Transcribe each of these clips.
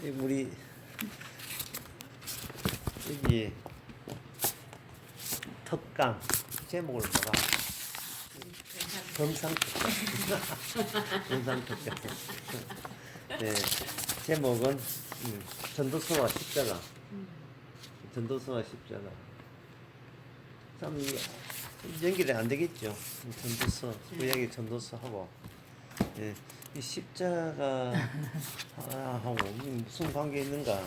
우리 여기 특강 제목을 뭐라? 금상특강. 금상특강. 네, 제목은 전도서와 십자가. 전도서와 십자가. 참 연결이 안 되겠죠. 전도서, 구약의 전도서하고. 예, 이 십자가 하고 무슨 관계 있는가?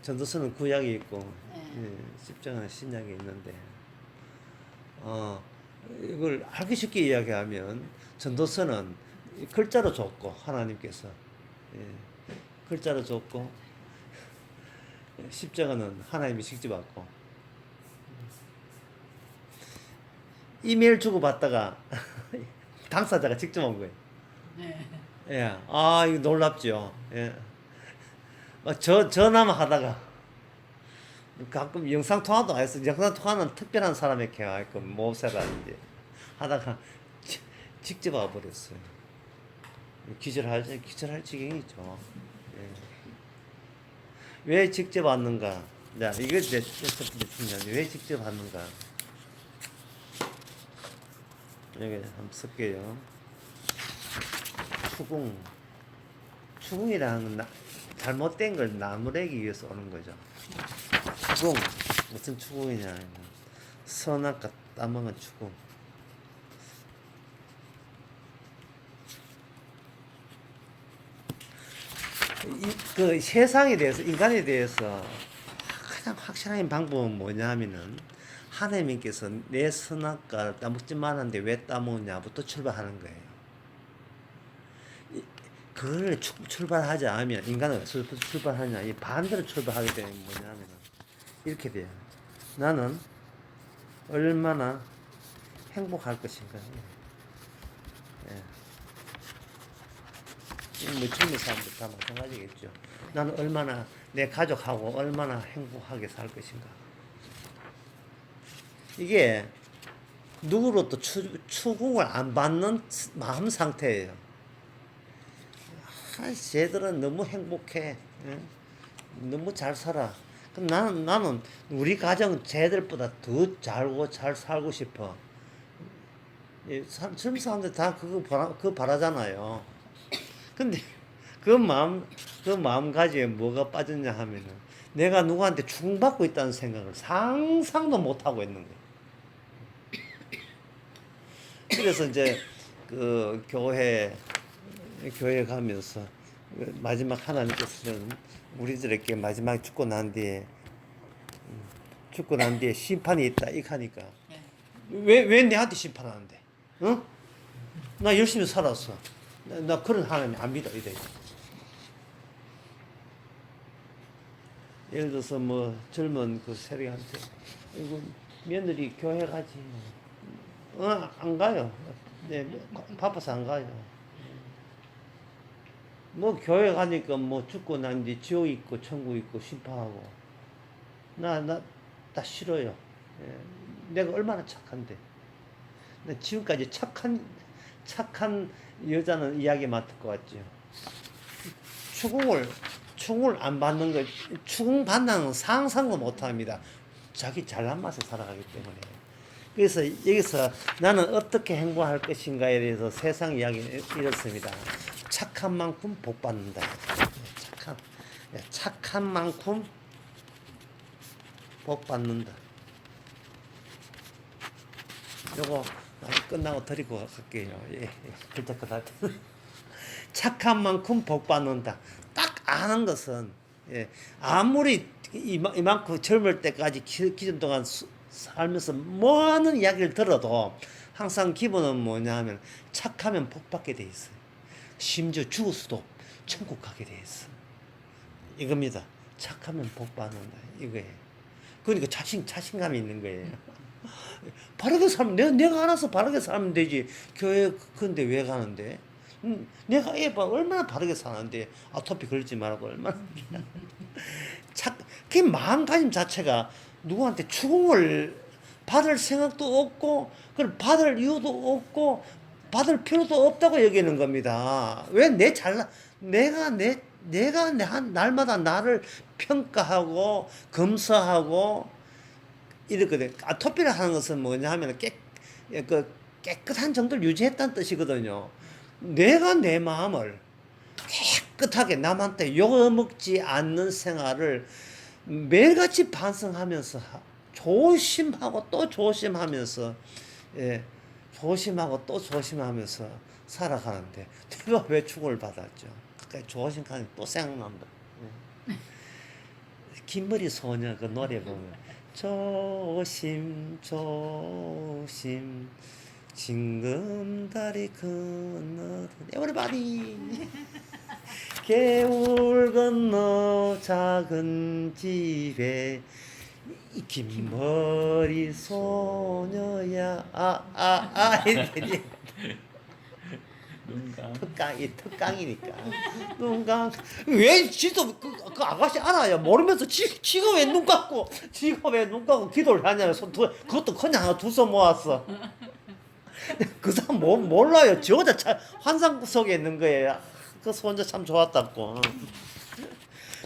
전도서는 구약이 있고, 예, 십자가는 신약이 있는데, 이걸 알기 쉽게 이야기하면 전도서는 글자로 줬고 하나님께서 글자로 줬고, 십자가는 하나님이 직접 왔고, 이메일 주고 받다가 당사자가 직접 온 거예요. 네. 예, 이거 놀랍죠. 예. 막 전화만 하다가 가끔 영상 통화도 안 했어. 영상 통화는 특별한 사람에게 하게끔 모세라든지 하다가 직접 와버렸어요. 기절할 지경이죠. 예. 왜 직접 왔는가? 자, 이거 첫 번째 중요한 왜 직접 왔는가? 여기 한번 쓸게요. 추궁이랑 잘못된 걸 나무래기 위해서 오는 거죠. 추궁 무슨 추궁이냐? 선악과 따먹은 추궁. 그 세상에 대해서 인간에 대해서 가장 확실한 방법은 뭐냐면은 하나님께서 내 선악과를 따먹지 말았는데 왜 따먹냐부터 출발하는 거예요. 그걸 출발하지 않으면 인간은 출발하냐 이 반대로 출발하게 되면 뭐냐면 이렇게 돼요. 나는 얼마나 행복할 것인가. 예. 뭐 젊은 사람들 다 마찬가지겠죠. 나는 얼마나 내 가족하고 얼마나 행복하게 살 것인가. 이게 누구로부터 추궁을 안 받는 마음 상태예요. 쟤들은 너무 행복해. 예? 너무 잘 살아. 그럼 나는 우리 가정 쟤들보다 더 잘 살고 싶어. 예, 젊은 사람들 다 그거 바라잖아요. 근데 그 마음가짐에 뭐가 빠졌냐 하면은 내가 누구한테 추궁받고 있다는 생각을 상상도 못 하고 있는 거예요. 그래서 이제 그 교회 가면서 마지막 하나님께서는 우리들에게 마지막 죽고 난 뒤에 심판이 있다 이렇게 하니까 왜 내한테 심판하는데? 응? 나 열심히 살았어. 나 그런 하나님 안 믿어 이래. 예를 들어서 뭐 젊은 그 세력한테 이거 며느리 교회 가지. 안 가요. 네, 바빠서 안 가요. 뭐 교회 가니까 뭐 죽고 난 뒤 지옥 있고 천국 있고 심판하고 나 싫어요. 예. 내가 얼마나 착한데. 나 지금까지 착한 여자는 이야기 맡을 것 같죠. 추궁을 안 받는 거, 추궁 받는 상상도 못 합니다. 자기 잘난 맛에 살아가기 때문에. 그래서 여기서 나는 어떻게 행복할 것인가에 대해서 세상 이야기는 이렇습니다. 착한 만큼 복 받는다. 착한 만큼 복 받는다. 요거 끝나고 드리고 갈게요. 예, 글자 끝날 때. 착한 만큼 복 받는다. 딱 아는 것은 아무리 이만큼 젊을 때까지 기준 동안 살면서 뭐하는 이야기를 들어도 항상 기본은 뭐냐 하면 착하면 복 받게 돼 있어요. 심지어 죽어서도 천국 가게 돼 있어. 이겁니다. 착하면 복 받는다. 이거예요. 그러니까 자신감이 있는 거예요. 바르게 살면 내가 알아서 바르게 살면 되지. 교회 근데 왜 가는데? 내가 얼마나 바르게 사는데 아토피 걸리지 말고 얼마나 그 마음가짐 자체가 누구한테 추궁을 받을 생각도 없고 그걸 받을 이유도 없고 받을 필요도 없다고 여기는 겁니다. 왜 내가 내가 날마다 나를 평가하고 검사하고 이렇거든. 아토피를 하는 것은 뭐냐 하면 깨끗한 정도를 유지했다는 뜻이거든요. 내가 내 마음을 깨끗하게 남한테 욕먹지 않는 생활을 매일같이 반성하면서 조심하고 또 조심하면서 예, 조심하고 또 조심하면서 살아가는데 내가 왜 축을 받았죠? 그러니까 조심하니 또 생각난다. 예. 긴머리 소녀 그 노래 보면 조심 조심 징금다리 건너 everybody 개울 건너 작은 집에 이 긴머리 소녀야 이렇게 눈감. 특강이니까 눈감 왜 지도 그 아가씨 알아요 모르면서 지가 왜 눈 감고 기도를 하냐면 그것도 그냥 하나 두 손 모았어. 그 사람 몰라요. 저 혼자 환상 속에 있는 거예요. 그 혼자 참 좋았다고.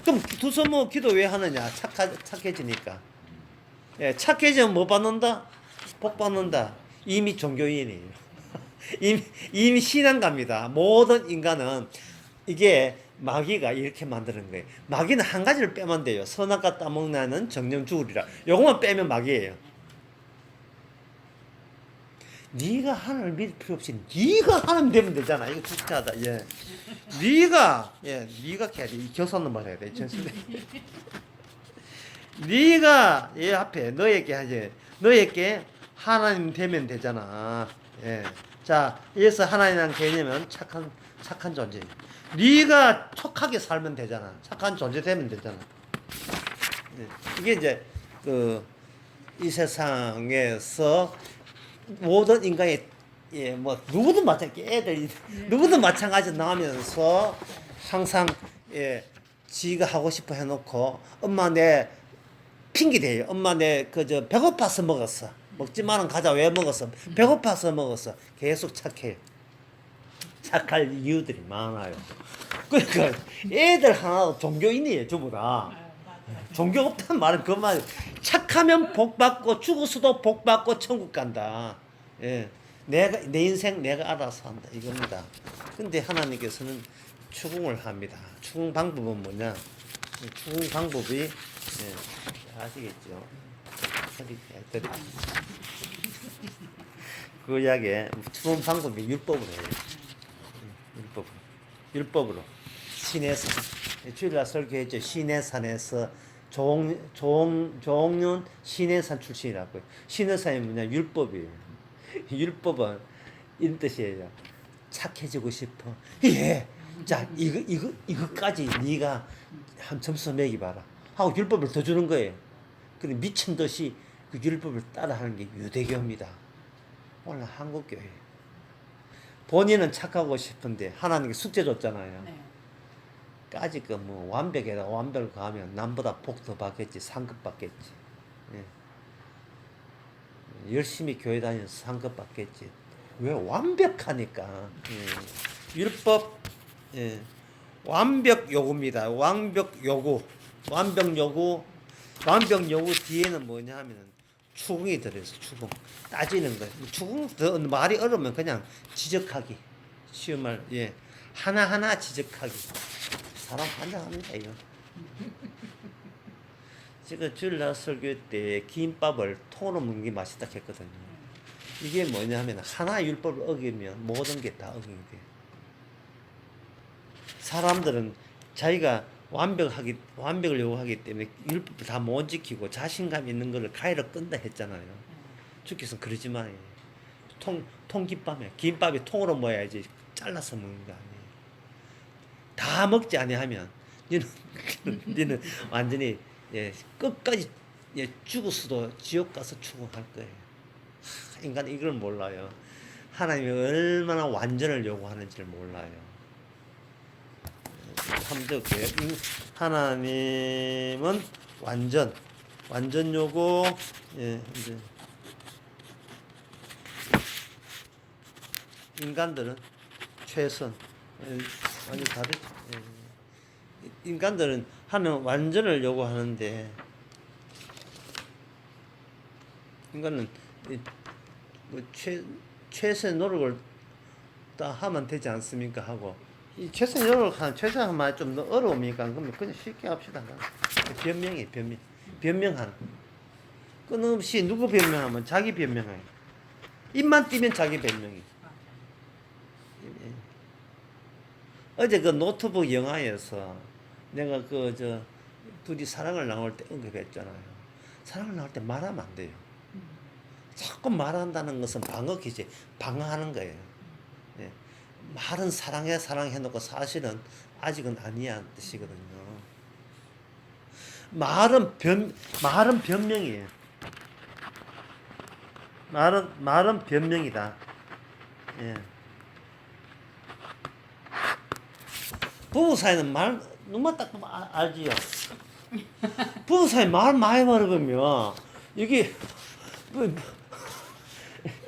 그럼 두 손 모아 기도 왜 하느냐? 착해지니까. 예, 착해지면 뭐 받는다? 복 받는다. 이미 종교인이에요. 이미 신앙갑니다. 모든 인간은 이게 마귀가 이렇게 만드는 거예요. 마귀는 한 가지를 빼면 돼요. 선악과 따먹나는 정령 죽으리라. 요것만 빼면 마귀예요. 네가 하나님을 믿을 필요 없이 네가 하나님 되면 되잖아. 이거 불쾌하다. 예. 네가 해야 돼. 이 교사는 말해야 돼. 네가 얘 앞에 너에게 하지. 너에게 하나님 되면 되잖아. 예. 자, 여기서 하나님이라는 개념은 착한 존재. 네가 척하게 살면 되잖아. 착한 존재 되면 되잖아. 예. 이게 이제 이 세상에서 모든 인간이 뭐 누구든 마찬가지 나오면서 항상 지가 하고 싶어 해놓고 엄마 내 핑계 대요. 엄마 내 배고파서 먹었어. 먹지 마는 가자 왜 먹었어? 배고파서 먹었어. 계속 착해요. 착할 이유들이 많아요. 그러니까 애들 하나 종교인이에요, 전부 다. 종교 없다는 말은 그 말. 착하면 복 받고 죽어서도 복 받고 천국 간다. 예, 내 인생 내가 알아서 한다 이겁니다. 근데 하나님께서는 추궁을 합니다. 추궁 방법은 뭐냐? 추궁 방법이 아시겠죠? 그 이야기에 추궁 방법이 율법으로 해요. 율법으로 시내산 주일날 설교했죠. 시내산에서 종륜 시내산 출신이라고요. 시내산이 뭐냐? 율법이에요. 율법은 이런 뜻이에요. 착해지고 싶어. 예. 자, 이거까지 네가 한 점수 매기 봐라. 하고 율법을 더 주는 거예요. 근데 미친 듯이 그 율법을 따라하는 게 유대교입니다. 오늘 한국교회. 본인은 착하고 싶은데 하나님께 숙제 줬잖아요. 네. 까짓 뭐 완벽을 가하면 남보다 복 더 받겠지, 상급 받겠지. 예. 열심히 교회 다니면서 상급 받겠지. 왜? 완벽하니까. 예. 율법, 완벽 요구입니다. 완벽 요구 뒤에는 뭐냐 하면은 추궁이 들어있어. 추궁 따지는 거예요. 추궁 말이 어려우면 그냥 지적하기. 쉬운 말, 하나하나 지적하기. 사람 환장합니다 이거. 제가 주일날 설교 때 김밥을 통으로 먹는 게 맛있다 했거든요. 이게 뭐냐 하면 하나 율법을 어기면 모든 게 다 어기게 돼. 사람들은 자기가 완벽을 요구하기 때문에 율법을 다 못 지키고 자신감 있는 거를 가위로 끈다 했잖아요. 주께서 그러지 마요. 김밥이 통으로 먹어야지 잘라서 먹는 거 아니에요. 다 먹지 아니하면 너는 완전히 끝까지 죽었어도 지옥 가서 추궁할 거예요. 인간은 이걸 몰라요. 하나님이 얼마나 완전을 요구하는지를 몰라요. 참적해요. 하나님은 완전 요구, 이제 인간들은 최선, 완전 다르죠. 인간들은 하는 완전을 요구하는데 인간은 최선의 노력을 다 하면 되지 않습니까? 하고 이 최선의 노력을 하는 최선의 말 좀 어려우니까 그러면 그냥 쉽게 합시다. 변명이 변명하는 끊임없이 누구 변명하면 자기 변명해. 입만 띄면 자기 변명이. 어제 그 노트북 영화에서 내가 둘이 사랑을 나눌 때 언급했잖아요. 사랑을 나눌 때 말하면 안 돼요. 자꾸 말한다는 것은 방어기지, 방어하는 거예요. 예. 말은 사랑해놓고 사실은 아직은 아니야 뜻이거든요. 말은 변명이에요. 말은 변명이다. 예. 부부 사이는 눈만 딱 보면 알지요. 부부 사이 말 많이 말하면 이게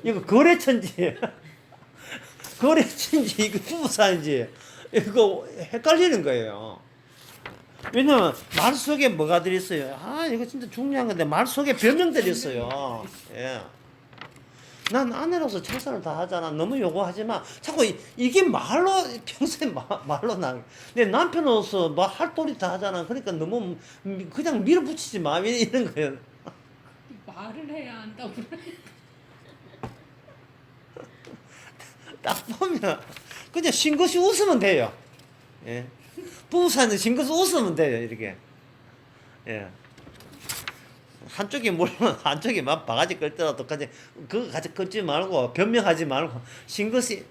이거 거래처인지 이거 부부 사이인지 이거 헷갈리는 거예요. 왜냐면 말 속에 뭐가 들어있어요. 이거 진짜 중요한 건데 말 속에 변명들이 있어요. 예. 난 아내로서 최선을 다하잖아. 너무 요구하지 마. 자꾸 이게 말로 평소에 말로 내 남편으로서 뭐 할 도리 다 하잖아. 그러니까 너무 그냥 밀어붙이지 마. 이런 거예요. 말을 해야 한다고. 딱 보면 그냥 싱긋이 웃으면 돼요. 예. 부부 사이는 싱긋이 웃으면 돼요. 이렇게. 예. 한쪽이 물론 한쪽이 막 바가지 끌더라도 그거 같이 끌지 말고 변명하지 말고 싱긋이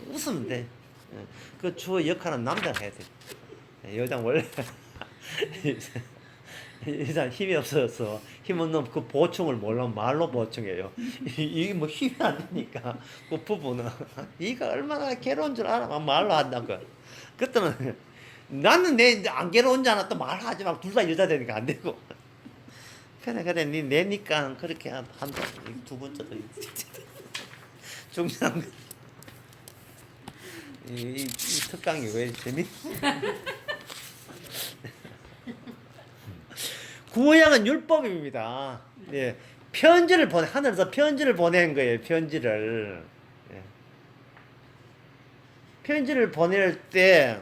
웃으면 돼. 예. 그 주어 역할은 남자가 해야 돼. 여자 원래 여자 힘이 없어서 힘 없는 그 보충을 몰라 말로 보충해요. 이게 뭐 힘이 안 되니까 그 부부는 이가 얼마나 괴로운 줄 알아 말로 한다고. 그때는 나는 안 괴로운 줄 알아 또 말하지 마. 둘 다 여자 되니까 안 되고. 그래 니 내니까 그렇게 한다. 두 번째도 중요한 거. 이 특강이 왜 재밌? 구약은 율법입니다. 예. 편지를 하늘에서 편지를 보낸 거예요. 편지를. 예. 편지를 보낼 때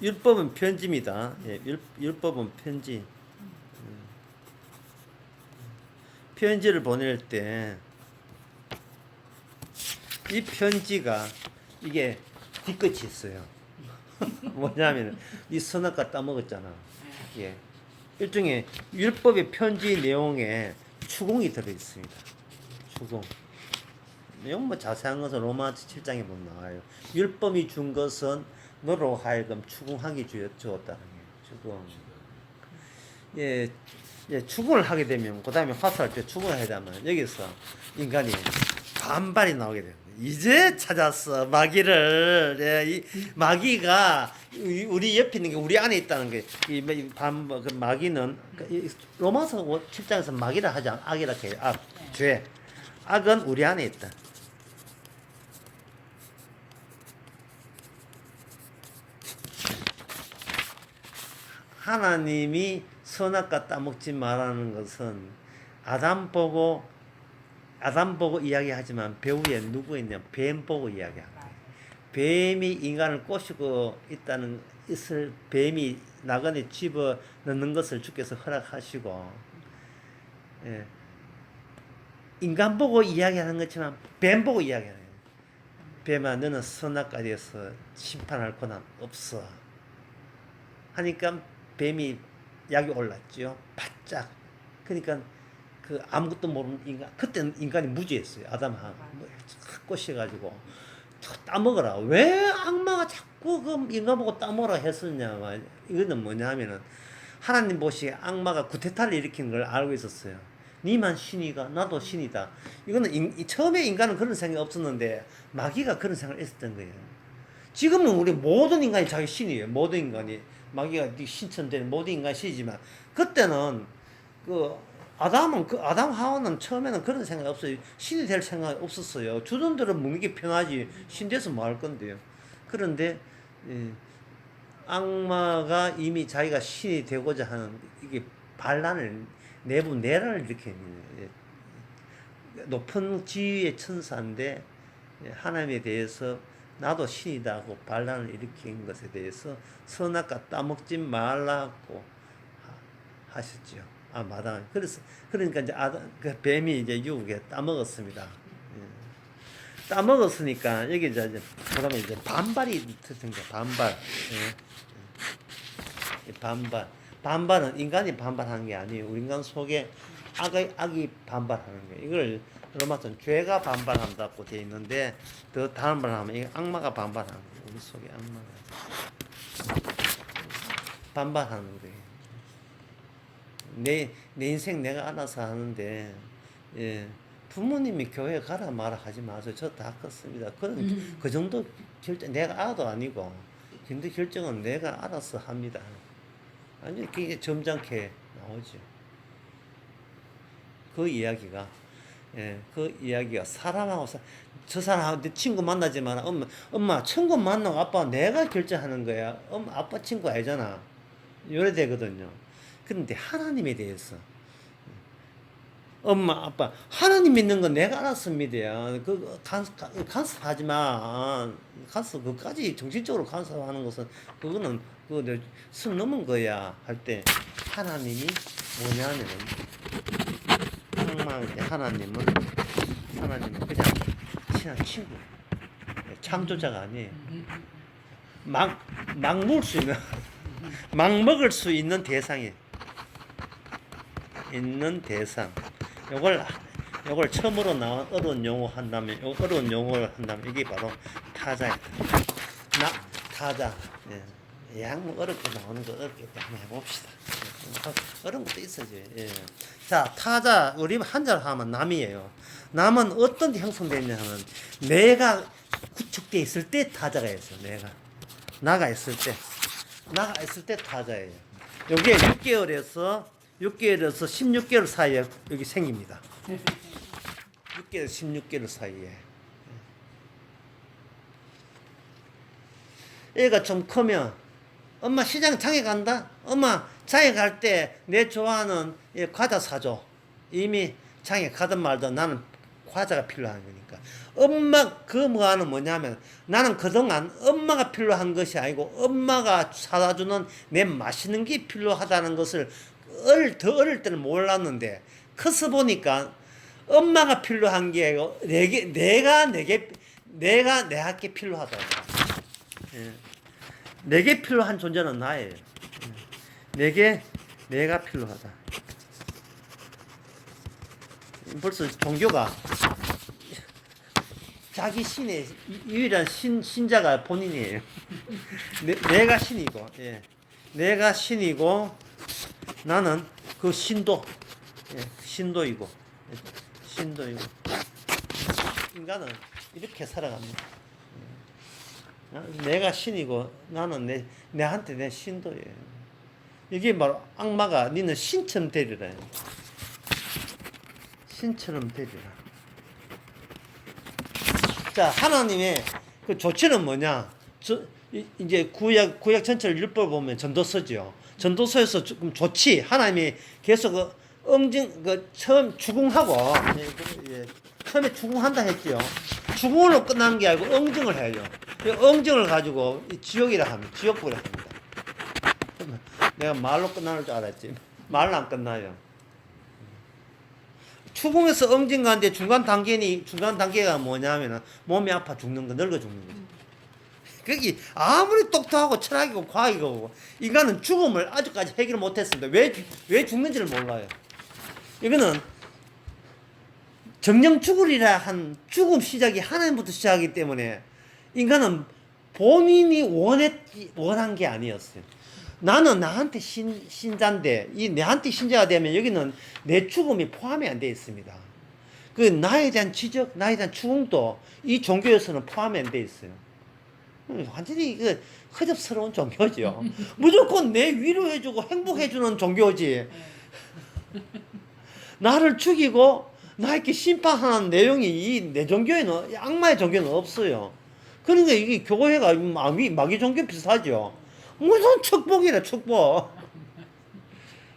율법은 편지입니다. 예, 율법은 편지. 편지를 보낼 때 이 편지가 이게 뒤끝이 있어요. 뭐냐면 이 선악과 따먹었잖아. 예. 일종의 율법의 편지 내용에 추궁이 들어 있습니다. 추궁. 내용 뭐 자세한 것은 로마 7장에 보면 나와요. 율법이 준 것은 너로 하여금 추궁하게 주었다는 거예요. 추궁. 예, 추궁을 하게 되면 그 다음에 화살할 때 추궁을 해야 되면 여기서 인간이 반발이 나오게 돼요. 이제 찾았어 마귀를. 예, 이 마귀가 우리 옆에 있는 게 우리 안에 있다는 게 그 마귀는 로마서 7장에서 마귀라 하지 않아. 악이라 해요. 죄. 악은 우리 안에 있다. 하나님이 선악과 따먹지 말라는 것은 아담 보고 이야기하지만 배후에 누구 있냐? 뱀 보고 이야기합니다. 뱀이 인간을 꼬시고 있다는 것을 뱀이 나그네 집어 넣는 것을 주께서 허락하시고, 예. 인간 보고 이야기하는 것지만 뱀 보고 이야기하는 거예요. 뱀아 너는 선악과에 대해서 심판할 권한 없어 하니까 뱀이 약이 올랐죠. 바짝. 그러니까 그 아무것도 모르는 인간, 그때는 인간이 무지했어요. 아담하고 꼬셔가지고 따먹어라. 왜 악마가 자꾸 그 인간 보고 따먹으라 했었냐. 이거는 뭐냐면은 하나님 보시기에 악마가 구테타를 일으킨 걸 알고 있었어요. 니만 신이가 나도 신이다. 이거는 처음에 인간은 그런 생각이 없었는데 마귀가 그런 생각을 했었던 거예요. 지금은 우리 모든 인간이 자기 신이에요. 모든 인간이 마귀가 신천되는 모든 인간이 신이지만 그때는 그 아담 하와는 처음에는 그런 생각이 없어요. 신이 될 생각이 없었어요. 주전들은 먹는 게 편하지 신 돼서 뭐 할 건데요. 그런데 예, 악마가 이미 자기가 신이 되고자 하는 이게 반란을 내란을 일으키는 예, 높은 지위의 천사인데 예, 하나님에 대해서 나도 신이다 하고 반란을 일으킨 것에 대해서 선악과 따먹지 말라고 하셨죠. 마땅히. 그러니까 이제 그 뱀이 이제 유혹에 따먹었습니다. 예. 따먹었으니까 여기 이제 그다음에 이제 반발이 드는 거 반발. 예. 반발은 인간이 반발하는 게 아니에요. 우리 인간 속에 악이 반발하는 거예요. 이걸 로마서는 죄가 반발한다고 되어 있는데 더 다른 말로 하면 이게 악마가 반발하는 거예요. 우리 속에 악마가 반발하는 거예요. 내 인생 내가 알아서 하는데 예, 부모님이 교회 가라 마라 하지 마세요. 저 다 컸습니다. 그 정도 결정 내가 아도 아니고 근데 결정은 내가 알아서 합니다. 아니 그게 점잖게 나오죠. 그 이야기가 그 이야기가 사람하고 저 사람 내 친구 만나지 마라. 엄마 친구 만나고 아빠 내가 결정하는 거야. 아빠 친구 아니잖아. 요래 되거든요. 그런데 하나님에 대해서 엄마 아빠 하나님 믿는 건 내가 알아서 믿어야 간섭하지 마. 그까지 정신적으로 간섭하는 것은 그거는 선 넘은 거야 할 때 하나님이 뭐냐면은 항상 하나님은 그냥 친한 친구 창조자가 아니에요. 막 먹을 수 있는 막 먹을 수 있는 대상이에요. 있는 대상. 요걸 처음으로 나온 어려운 용어 한다면, 어려운 용어를 한다면 이게 바로 타자예요. 타자. 예. 양 어렵게 나오는 거 어렵게 한번 해봅시다. 어려운 것도 있어야지. 예. 자, 타자. 우리 한자로 하면 남이에요. 남은 어떤 데 형성되냐면 내가 구축되어 있을 때 타자가 있어요. 나가 있을 때 타자예요. 여기에 6개월에서 16개월 사이에 여기 생깁니다. 6개월, 16개월 사이에. 애가 좀 크면 엄마 시장 장에 간다? 엄마 장에 갈 때 내 좋아하는 과자 사줘. 이미 장에 가든 말든 나는 과자가 필요한 거니까. 엄마 그 뭐냐면 나는 그동안 엄마가 필요한 것이 아니고 엄마가 사다 주는 내 맛있는 게 필요하다는 것을 더 어릴 때는 몰랐는데 커서 보니까 엄마가 필요한 게 아니고 내가 내게 필요하다. 예. 내게 필요한 존재는 나예요. 내가 필요하다. 벌써 종교가 자기 신의 유일한 신자가 본인이에요. 내가 신이고, 예. 내가 신이고, 나는 그 신도, 예. 신도이고. 인간은 이렇게 살아갑니다. 내가 신이고, 나는 내한테 내 신도예요. 이게 바로 악마가 니는 신처럼 되리라. 신처럼 되리라. 자, 하나님의 그 조치는 뭐냐? 이제 구약 전체를 율법을 보면 전도서죠. 전도서에서 조금 조치, 하나님이 계속 처음 추궁하고, 처음에 추궁한다 했지요. 추궁으로 끝나는 게 아니고 응징을 해야죠. 응징을 가지고 지옥이라 합니다. 지옥불이라 합니다. 내가 말로 끝나는 줄 알았지. 말로 안 끝나요. 추궁에서 응징 가는데 중간 단계가 뭐냐면은 몸이 아파 죽는 거, 늙어 죽는 거죠. 그게 아무리 똑똑하고 철학이고 과학이고 인간은 죽음을 아직까지 해결 못했습니다. 왜 죽는지를 몰라요. 이거는 정령 죽으리라 한 죽음 시작이 하나님부터 시작하기 때문에 인간은 본인이 원한 게 아니었어요. 나는 나한테 신자인데 내한테 신자가 되면 여기는 내 죽음이 포함이 안 되어 있습니다. 그 나에 대한 지적, 나에 대한 추궁도 이 종교에서는 포함이 안 되어 있어요. 완전히 허접스러운 종교죠. 무조건 내 위로해주고 행복해주는 종교지. 나를 죽이고 나에게 심판하는 내용이 이 내 종교에는, 이 악마의 종교는 없어요. 그러니까 이게 교회가 마귀 종교 비슷하죠. 무슨 축복이래, 축복.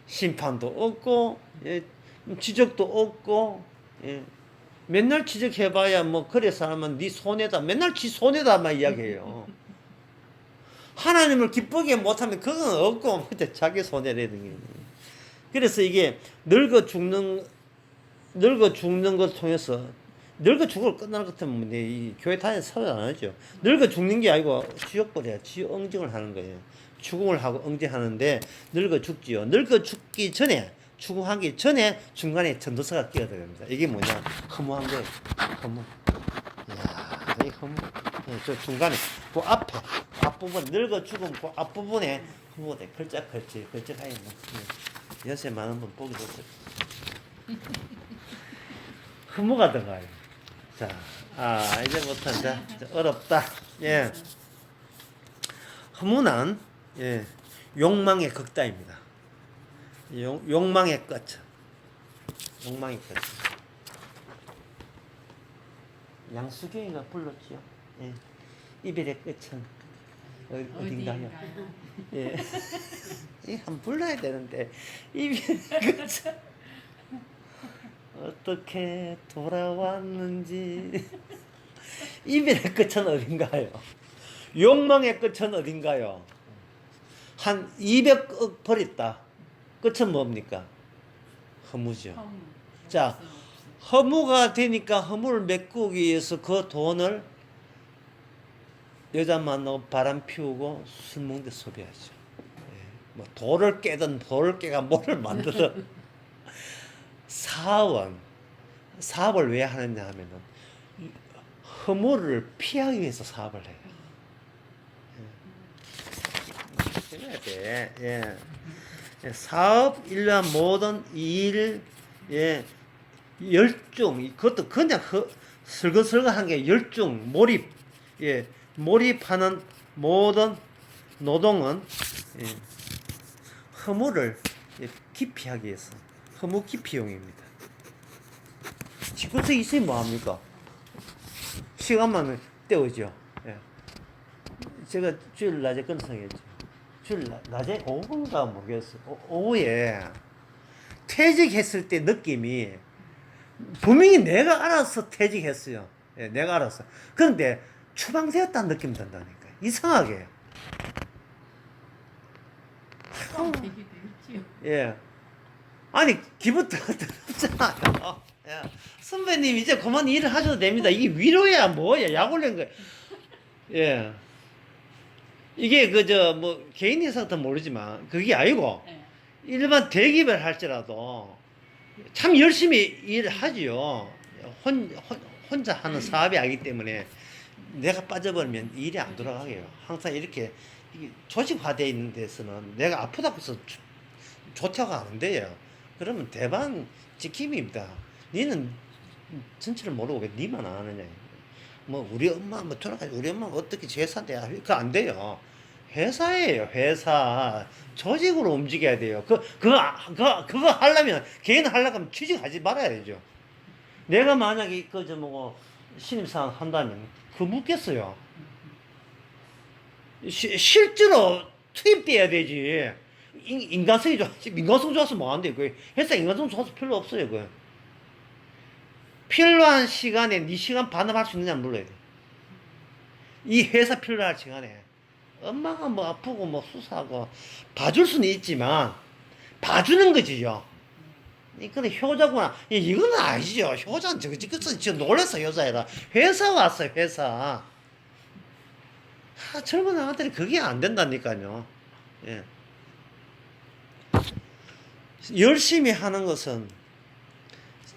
심판도 없고, 예, 지적도 없고, 예. 맨날 지적해봐야 뭐 그래 사람은 네 손해다. 맨날 지 손해다만 이야기해요. 하나님을 기쁘게 못하면 그건 없고 자기 손해라는 게. 그래서 이게 늙어 죽는 것을 통해서, 늙어 죽을 끝나는 것 같으면 이 교회 다녀서 설교 안 하죠. 늙어 죽는 게 아니고 지옥벌이야. 지옥응징을 하는 거예요. 추궁을 하고 응징하는데 늙어 죽지요. 늙어 죽기 전에, 추궁하기 전에 중간에 전도서가 끼어들어갑니다. 이게 뭐냐? 허무한 거예요. 허무. 이야, 이 허무. 저 중간에 그 앞에 앞부분, 늙어 죽은 그 앞부분에 허무돼. 걸작하게 뭐. 요새 많은 분 보기 좋죠. 허무가 들어가요. 자, 이제부터 이제 어렵다. 예. 허무는, 예, 욕망의 극다입니다. 욕망의 끝. 욕망의 끝. 양수경이가 불렀지요. 예. 이별의 끝은 어딘가요? 예. 한번 불러야 되는데, 이별의 끝은 어떻게 돌아왔는지. 이별의 끝은 어딘가요? 욕망의 끝은 어딘가요? 한 200억 버렸다. 끝은 뭡니까? 허무죠. 자, 허무가 되니까 허무를 메꾸기 위해서 그 돈을 여자 만나고 바람 피우고 술 먹는 데 소비하죠. 예. 뭐 돌을 깨든 돌을 깨가 뭐를 만들든 사업을 왜 하느냐 하면은 허무를 피하기 위해서 사업을 해요. 해야 돼. 예. 사업, 일반 모든 일, 예, 열중, 그것도 그냥 설거설거한 게 열중, 몰입, 예, 몰입하는 모든 노동은, 예, 허무를, 예, 기피하기 위해서, 허무 기피용입니다. 집구석이 있으면 뭐합니까? 시간만 때우죠. 예. 제가 주일 낮에 건성했죠. 주일 낮에 오후인가 모르겠어. 오후에 퇴직했을 때 느낌이 분명히 내가 알아서 퇴직했어요. 예, 내가 알아서. 그런데 추방되었다는 느낌 든다니까. 이상하게. 되게 되죠. 예. 아니 기분 더럽잖아요. 예. 선배님 이제 그만 일을 하셔도 됩니다. 이게 위로야 뭐야? 약 올린 거야. 예. 이게 뭐 개인 회사도 모르지만 그게 아니고 네. 일반 대기업을 할지라도 참 열심히 일을 하지요. 혼자 하는 사업이 아니기 때문에 내가 빠져버리면 일이 안 돌아가게요. 항상 이렇게 조직화되어 있는 데서는 내가 아프다고 해서 조퇴가 안 돼요. 그러면 대반 지킴입니다. 니는 전체를 모르고 왜 니만 안 하느냐. 뭐 우리 엄마 뭐 돌아가지, 우리 엄마가 어떻게 제사돼야 그거 안 돼요. 회사예요. 회사 조직으로 움직여야 돼요. 그거 하려면 개인 하려고 하면 취직하지 말아야 되죠. 내가 만약에 뭐 신입사원 한다면 그 묻겠어요. 실제로 투입돼야 되지. 인간성이 좋았지. 인간성 좋아서 뭐 안 돼. 그 회사 인간성 좋아서 별로 없어요. 그 필요한 시간에 네 시간 반납할 수 있느냐 물어야 돼. 이 회사 필요할 시간에 엄마가 뭐 아프고 뭐 수사하고 봐줄 수는 있지만 봐주는 거지요. 이거는 효자구나. 이건 아니죠. 효자는 진짜 놀랬어. 효자애라. 회사 왔어요. 회사. 젊은 아들이 그게 안 된다니까요. 예. 열심히 하는 것은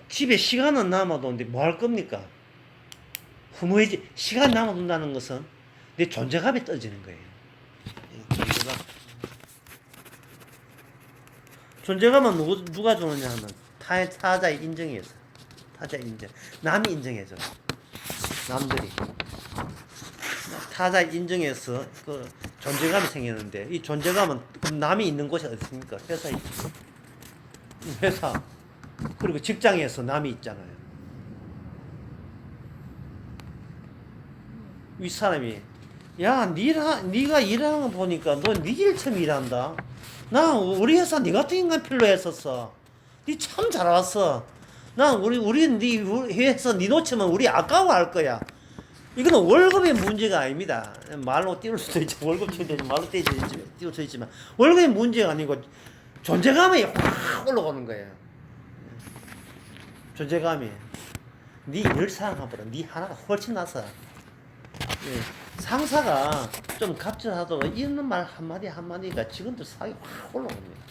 집에 시간은 남아도는데 뭐 할 겁니까? 허무해지. 시간 남아둔다는 것은 내 존재감이 떨어지는 거예요. 존재감은 누가 주느냐 하면 타자의 인정이었어. 타자의 인정. 남이 인정해줘. 남들이. 타자의 인정해서 그 존재감이 생기는데 이 존재감은 남이 있는 곳이 어디 있습니까? 회사에 있죠. 회사. 그리고 직장에서 남이 있잖아요. 윗사람이 야, 네가 일하는 거 보니까 너 네 일처럼 일한다. 나 우리 회사 네 같은 인간 필요했었어. 네 참 잘 왔어. 난 우리 네 회사 네 놓치면 우리 아까워할 거야. 이거는 월급의 문제가 아닙니다. 말로 띄울 수도 있지. 월급 쳐야지 말로 띄울 수 있지만 월급의 문제가 아니고 존재감이 확 올라오는 거예요. 존재감이. 네 일을 생각해보라. 네 하나가 훨씬 나서. 예. 상사가 좀 갑질하도 이런 말 한마디 한마디가 직원들 사기 확 올라옵니다.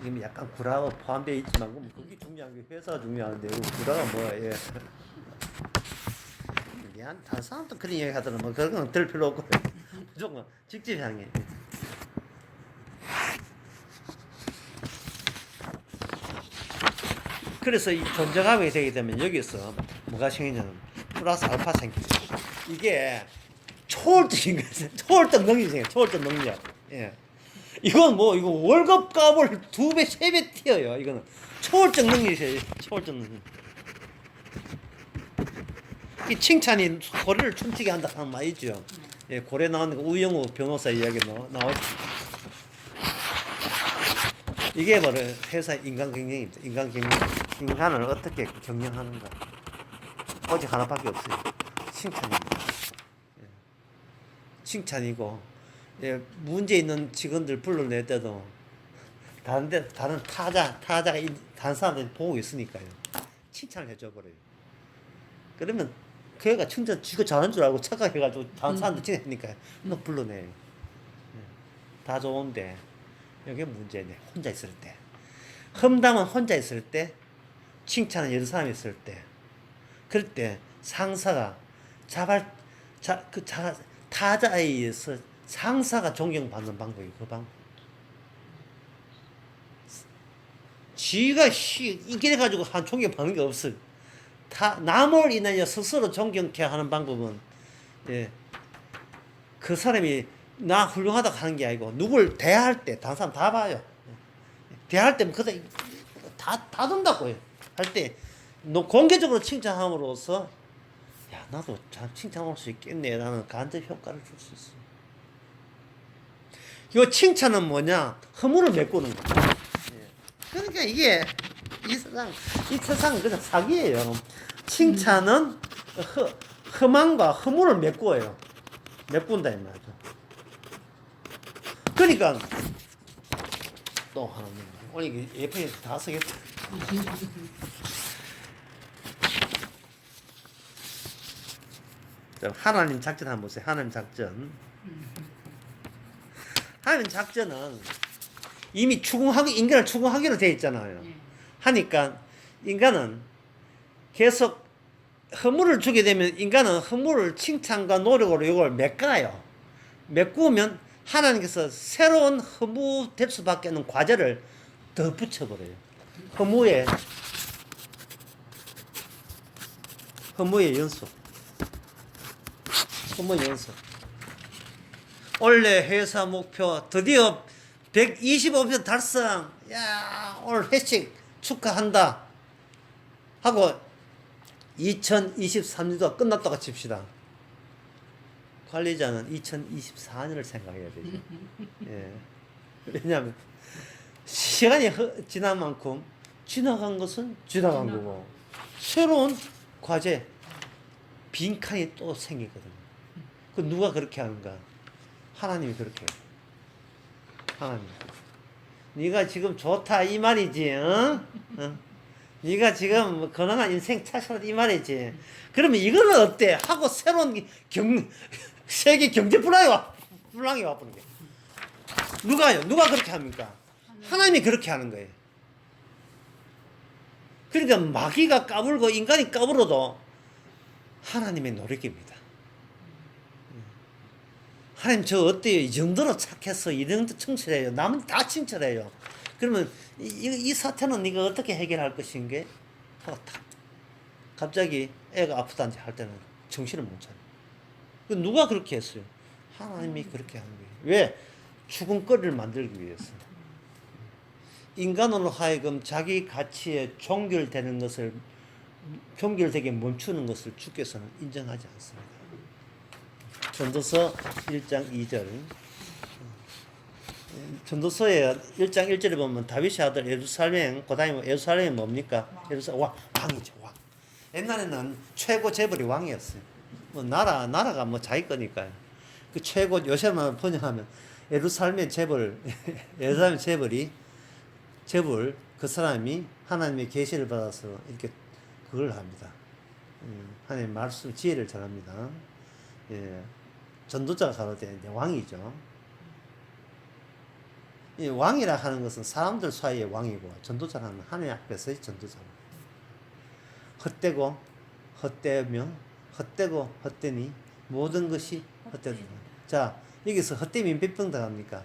이게 약간 구라가 포함되어 있지만 그게 중요한 게 회사가 중요한데 구라가 뭐야. 예. 다른 사람도 그런 얘기 하더라도 뭐 그런 건 들 필요 없고 무조건 직접 향해. 그래서 이 존재감이 되게 되면 여기서 뭐가 생기냐면 플러스 알파 생기죠. 이게 초월적인 거죠. 초월적 능력이 생겨요. 초월적 능력. 예. 이건 뭐 이거 월급 값을 2배, 3배 튀어요. 이거는 초월적 능력이에요. 초월적 능력. 이 칭찬이 고래를 춤추게 한다는 말이죠. 예, 고래 나오는 거 우영우 변호사 이야기 나오죠. 이게 바로 회사 인간 경영입니다. 인간 경영. 인간을 어떻게 경영하는가. 오직 하나밖에 없어요. 칭찬입니다. 예. 칭찬이고, 예, 문제 있는 직원들 불러낼 때도 다른 타자가 다른 사람들 보고 있으니까요. 칭찬을 해줘 버려요. 그러면 걔가 칭찬 지가 잘하는 줄 알고 착각해가지고 다른 사람들 칭찬하니까 너 불러내. 예. 다 좋은데 이게 문제네. 혼자 있을 때. 험담은 혼자 있을 때, 칭찬은 여러 사람이 있을 때. 그럴 때 상사가 타자에 의해서 상사가 존경받는 방법이 그 방법. 지가 이게 가지고 한 존경받는 게 없어. 남을 인하여 스스로 존경케 하는 방법은, 예, 그 사람이 나 훌륭하다고 하는 게 아니고 누굴 대할 때 다른 사람 다 봐요. 대할 때는 그다 든다고 해요. 할 때 공개적으로 칭찬함으로써 야, 나도 참 칭찬할 수 있겠네 라는 간접 효과를 줄 수 있어. 이 칭찬은 뭐냐? 허물을 메꾸는 거야. 예. 그러니까 이게 이 세상은 그냥 사기예요. 칭찬은 험함과 허물을 메꾸어요. 메꾼다 이 말이죠. 그러니까 또 하나 오늘 이게 예쁘게 다 쓰겠다. 하나님 작전 한번 보세요. 하나님 작전. 하나님 작전은 이미 인간을 추궁하기로 되어 있잖아요. 하니까 인간은 계속 허물을 주게 되면 인간은 허물을 칭찬과 노력으로 이걸 메꿔요. 메꾸면 하나님께서 새로운 허무될 수밖에 없는 과제를 더 붙여버려요. 허무의 연속. 허무의 연속. 원래 회사 목표 드디어 125편 달성. 야, 오늘 회식 축하한다 하고 2023년도가 끝났다고 칩시다. 관리자는 2024년을 생각해야 되죠. 예. 왜냐하면 시간이 지난 만큼 지나간 것은 지나간 거고 새로운 과제 빈칸이 또 생기거든요. 그 누가 그렇게 하는가? 하나님이 그렇게 해요. 하나님. 네가 지금 좋다 이 말이지, 응? 응? 네가 지금 뭐 건강한 인생 차시라 이 말이지. 그러면 이거는 어때? 하고 새로운 세계 경제 불황이 와버린 게. 누가요? 누가 그렇게 합니까? 하나님이 그렇게 하는 거예요. 그러니까 마귀가 까불고 인간이 까불어도 하나님의 노력입니다. 하나님 저 어때요? 이 정도로 착해서 이 정도 청철해요. 남은 다 칭찬해요. 그러면 이 사태는 네가 어떻게 해결할 것인게? 갑자기 애가 아프다는지 할 때는 정신을 못 차려. 누가 그렇게 했어요? 하나님이 그렇게 하는 거예요. 왜? 죽음거리를 만들기 위해서. 인간으로 하여금 자기 가치에 종결되게 멈추는 것을 주께서는 인정하지 않습니다. 전도서 1장 2절. 전도서의 1장 1절에 보면 다윗의 아들 예루살렘, 그다음에 예루살렘이 뭡니까? 왕이죠, 왕. 옛날에는 최고 재벌이 왕이었어요. 뭐 나라가 뭐 자기 거니까요. 그 최고 요새만 번역하면 예루살렘의 재벌, 예루살렘 재벌 그 사람이 하나님의 계시를 받아서 이렇게 그걸 합니다. 하나님 말씀 지혜를 전합니다. 예, 전도자가 가로되 이제 왕이죠. 이 왕이라 하는 것은 사람들 사이의 왕이고 전도자라는 하나님 앞에서의 전도자. 헛되고 헛되며 헛되고 헛되니 모든 것이 헛되다. 자, 여기서 헛됨이 몇 병 들어갑니까?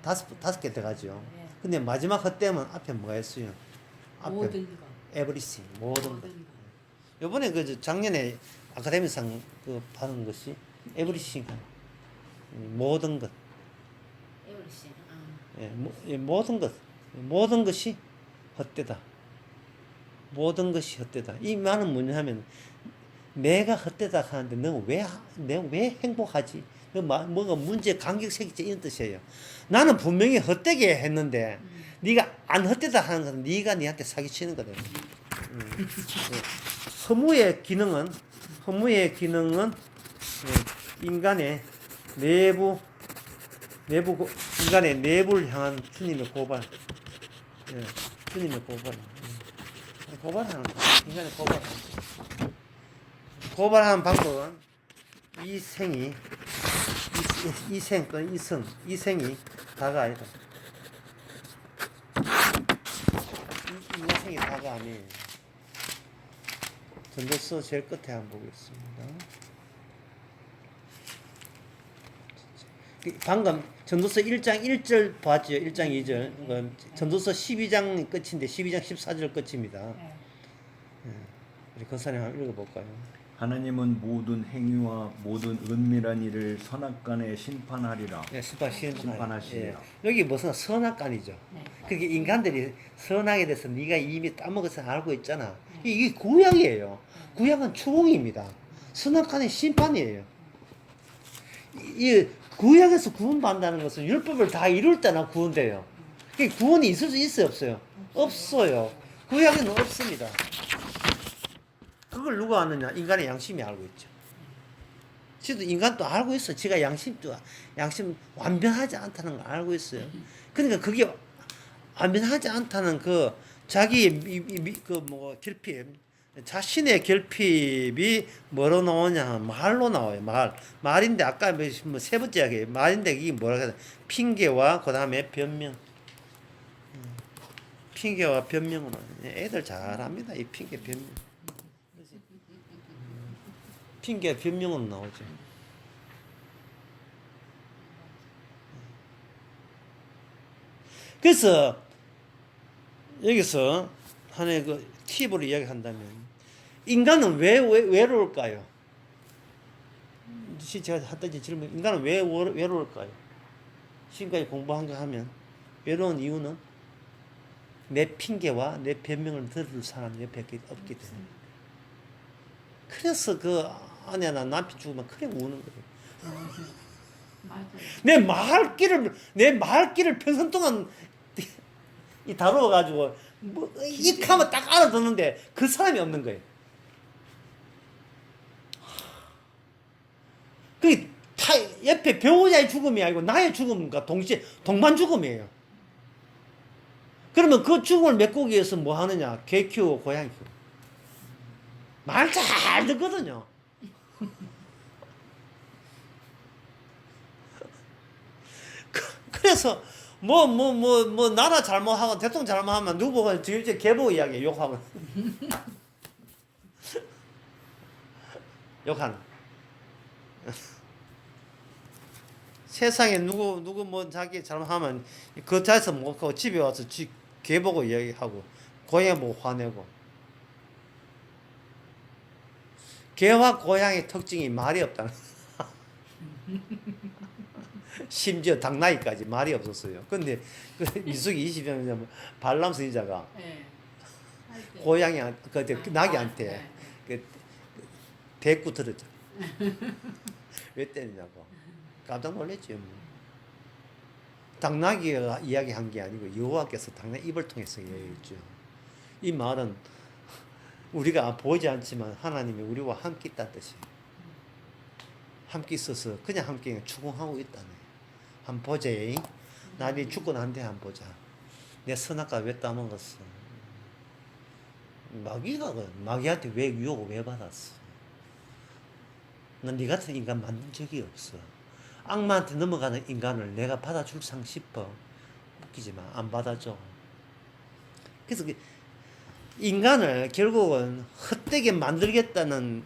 다섯 개 들어가죠. 근데 마지막 헛됨은 앞에 뭐가 있어요? 앞에 모든 것. everything, 모든 것. 모든 것. 요번에 작년에 아카데미상 받은 것이 everything, 모든 것. 에브리싱. 모든 것이 헛되다. 모든 것이 헛되다. 이 말은 뭐냐면 내가 헛되다 하는데 내가 왜 행복하지? 뭐가 문제 간격색이지 이런 뜻이에요. 나는 분명히 헛되게 했는데 네가 안 헛되다 하는 것은 네가 네한테 사기치는 거다. 허무의 기능은 인간의 인간의 내부를 향한 주님의 고발. 주님의 고발. 고발하는 거. 인간의 고발. 고발하는 방법은 이생이 다가 아니다. 이생이 다가 아니에요. 전도서 제일 끝에 한번 보겠습니다. 방금 전도서 1장 1절 봤죠? 1장 2절. 전도서 12장 끝인데 12장 14절 끝입니다. 우리 권사님 한번 읽어볼까요? 하나님은 모든 행위와 모든 은밀한 일을 선악간에 심판하리라. 네, 심판하시리라. 예. 여기 무슨 선악간이죠. 네. 그게 인간들이 선악에 대해서 네가 이미 따먹어서 알고 있잖아. 이게 구약이에요. 구약은 추궁입니다. 선악간의 심판이에요. 이 구약에서 구원받는다는 것은 율법을 다 이룰 때나 구원돼요. 구원이 있을 수 있어요, 없어요? 없어요. 구약에는 없습니다. 그걸 누가 아느냐? 인간의 양심이 알고 있죠. 지도 인간도 알고 있어. 지가 양심 완벽하지 않다는 걸 알고 있어요. 그러니까 그게 완벽하지 않다는 그 자기의 결핍, 자신의 결핍이 뭐로 나오냐? 말로 나와요. 말인데 아까 세 번째 이야기 말인데 이게 뭐라고 해야 돼? 핑계와 그 다음에 변명. 핑계와 변명은 애들 잘합니다. 이 핑계 변명. 핑계 변명은 나오죠. 그래서 여기서 하나의 그 팁으로 이야기한다면 인간은 왜 외로울까요? 제가 했던 질문, 인간은 왜 외로울까요? 지금까지 공부한 거 하면 외로운 이유는 내 핑계와 내 변명을 들을 사람이 옆에 없기 때문에. 그래서 그 아내나 남편 죽으면 그래 우는 거예요. 맞아요. 내 말귀를 평생 동안 다루어가지고 익 하면 딱 알아듣는데 그 사람이 없는 거예요. 그 옆에 배우자의 죽음이 아니고 나의 죽음과 동시에 동반 죽음이에요. 그러면 그 죽음을 메꾸기 위해서 뭐 하느냐? 개 키우고 고양이 키우고. 말 잘 듣거든요. 그래서 나라 잘못하고 대통령 잘못하면 누구 보고 이제 개보고 이야기해 욕하고 욕하는. 세상에 누구 뭐 자기 잘못하면 그 자리에서 못 가고 집에 와서 개보고 이야기하고 고양이 보고 화내고. 개와 고양이의 특징이 말이 없다는 심지어 당나귀까지 말이 없었어요. 근데 그 민수기 20년 발람 선지자가 예. 할 때. 고양이한테 그 나귀한테 네. 그 대꾸 들었죠. 왜 때리냐고. 깜짝 놀랐죠. 뭐. 당나귀가 이야기한 게 아니고 여호와께서 당나귀 입을 통해서 이야기했죠. 이 말은 우리가 보이지 않지만 하나님이 우리와 함께 있다는 뜻이에요. 함께 있어서 그냥 함께 추궁하고 있다네. 한번 보자. 나니 죽고 난 뒤에 한번 보자. 내 선악과 왜 따먹었어? 마귀한테 왜 유혹을 왜 받았어? 난 네 같은 인간 만난 적이 없어. 악마한테 넘어가는 인간을 내가 받아줄상 싶어. 웃기지만 안 받아줘. 그래서 인간을 결국은 헛되게 만들겠다는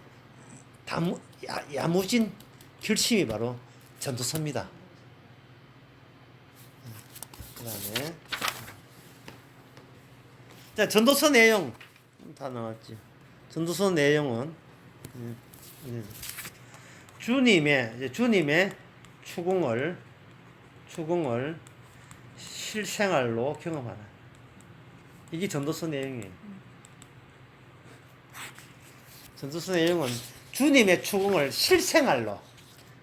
야무진 결심이 바로 전도서입니다. 그 다음에 자, 전도서 내용 다 나왔지. 전도서 내용은 주님의 추궁을 실생활로 경험하라. 이게 전도서 내용이에요. 전도서 내용은 주님의 추궁을 실생활로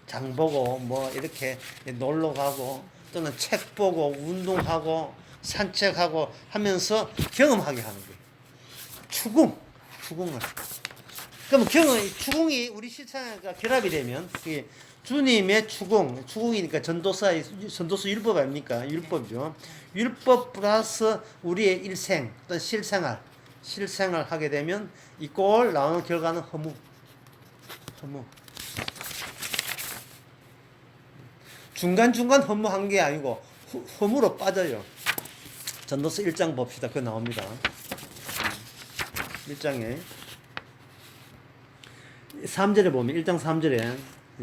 장 보고 뭐 이렇게 놀러 가고 또는 책 보고 운동하고 산책하고 하면서 경험하게 하는 거예요. 추궁을. 그럼 추궁이 우리 실생활과 결합이 되면 주님의 추궁이니까 전도서 율법 아닙니까? 율법이죠. 율법 플러스 우리의 일생 또는 실생활 하게 되면 이 꼴 나오는 결과는 허무. 중간중간 허무한 게 아니고 허무로 빠져요. 전도서 1장 봅시다. 그거 나옵니다. 1장에 3절에 보면 1장 3절에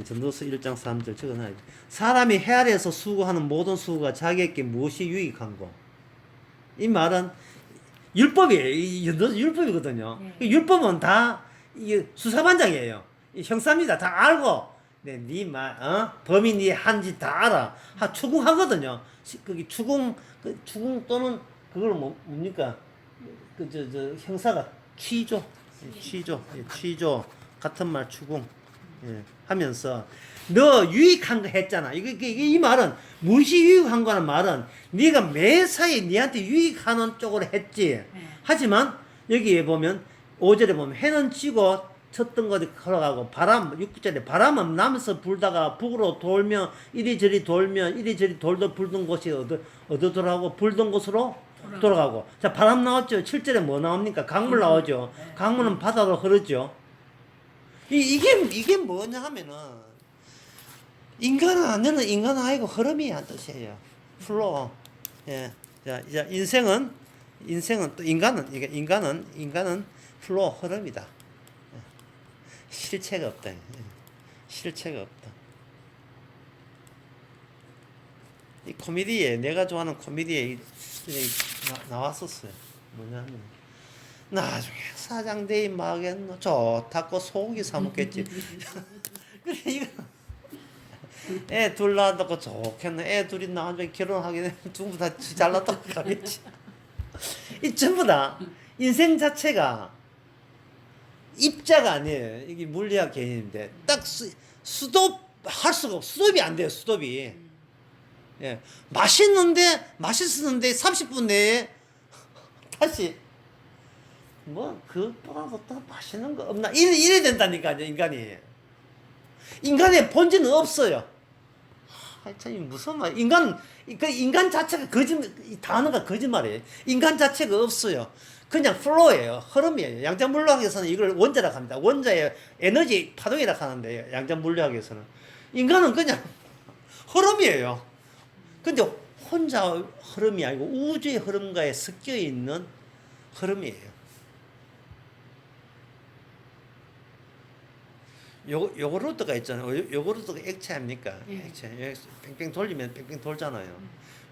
전도서 1장 3절 적어놔야 돼. 사람이 해 아래에서 수고하는 모든 수고가 자기에게 무엇이 유익한고. 이 말은 율법이에요. 율법이거든요. 네. 율법은 다 이게 수사반장이에요. 형사입니다. 다 알고 네 말, 범인이 네 한 짓 다 알아. 추궁하거든요. 거기 추궁 또는 그걸 뭡니까? 형사가 취조 같은 말 추궁 하면서 너 유익한 거 했잖아. 이 말은 무엇이 유익한 거는 말은 네가 매사에 네한테 유익하는 쪽으로 했지. 하지만 여기에 보면 5절에 보면 해는 지고 쳤던 것이 걸어가고 6절에 바람은 남에서 불다가 북으로 돌며 이리저리 돌던 불던 곳이 어디 돌아가고 불던 곳으로 돌아가고. 자, 바람 나왔죠. 7절에 뭐 나옵니까? 강물 나오죠. 강물은 바다로 흐르죠. 이게 뭐냐 하면은 인간은 안 되는 인간은 아니고 흐름이란 뜻이에요. 플로우. 예. 자, 이제 인생은 또 인간은 플로우 흐름이다. 실체가 없다. 실체가 없다. 이 코미디에 내가 좋아하는 코미디에 나왔었어요. 뭐냐면 나중에 사장 대임 막겠노 좋다고 소고기 사 먹겠지. 그래 이거 애 둘 낳았다고 좋겠네. 애 둘이 나중에 결혼하게 되면 두부 다 잘났다고 가겠지. 이 전부 다 인생 자체가 입자가 아니에요. 이게 물리학 개념인데 딱 수도할 수가 없어. 수도비 안 돼요. 수도비. 예. 맛있었는데 30분 내에 다시 그거보다 더 맛있는 거 없나? 이래 된다니까요, 인간이. 인간의 본질은 없어요. 하여튼 무슨 말? 인간 자체가 이 단어가 거짓말이에요. 인간 자체가 없어요. 그냥 플로우예요. 흐름이에요. 양자 물리학에서는 이걸 원자라고 합니다. 원자의 에너지 파동이라고 하는데 양자 물리학에서는 인간은 그냥 흐름이에요. 근데 혼자 흐름이 아니고 우주의 흐름과에 섞여 있는 흐름이에요. 요구르트가 있잖아요. 요구르트가 액체 아닙니까? 액체. 뺑뺑 돌리면 뺑뺑 돌잖아요.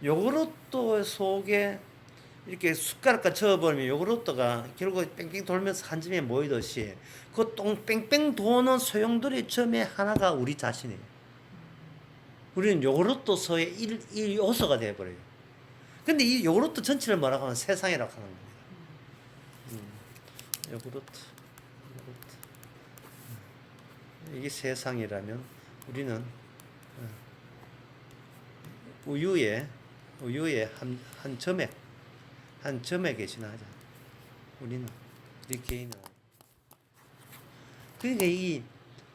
요구르트 속에 이렇게 숟가락과 저어버리면 요구르트가 결국 뺑뺑 돌면서 한 점에 모이듯이 그 뺑뺑 도는 소용돌이 점에 하나가 우리 자신이에요. 우리는 요구르트소의 일 요소가 되어버려요. 근데 이 요구르트 전체를 뭐라고 하면 세상이라고 하는 겁니다. 요구르트. 이게 세상이라면 우리는 우유의 한 점액에 지나자. 우리 개인은. 그러니까 이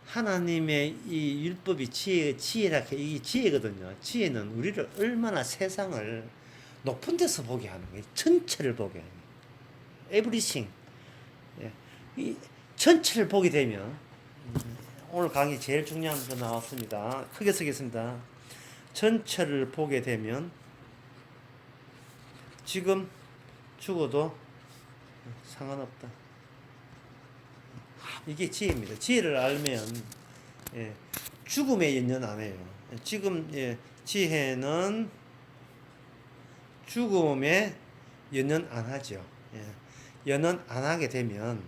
하나님의 이 율법이 지혜라 이 지혜거든요. 지혜는 우리를 얼마나 세상을 높은 데서 보게 하는 거예요. 전체를 보게 하는 거예요. Everything. 예. 이 전체를 보게 되면 오늘 강의 제일 중요한 거 나왔습니다. 크게 쓰겠습니다. 전체를 보게 되면 지금 죽어도 상관없다. 이게 지혜입니다. 지혜를 알면 죽음에 연연 안 해요. 지금 지혜는 죽음에 연연 안 하죠. 연연 안 하게 되면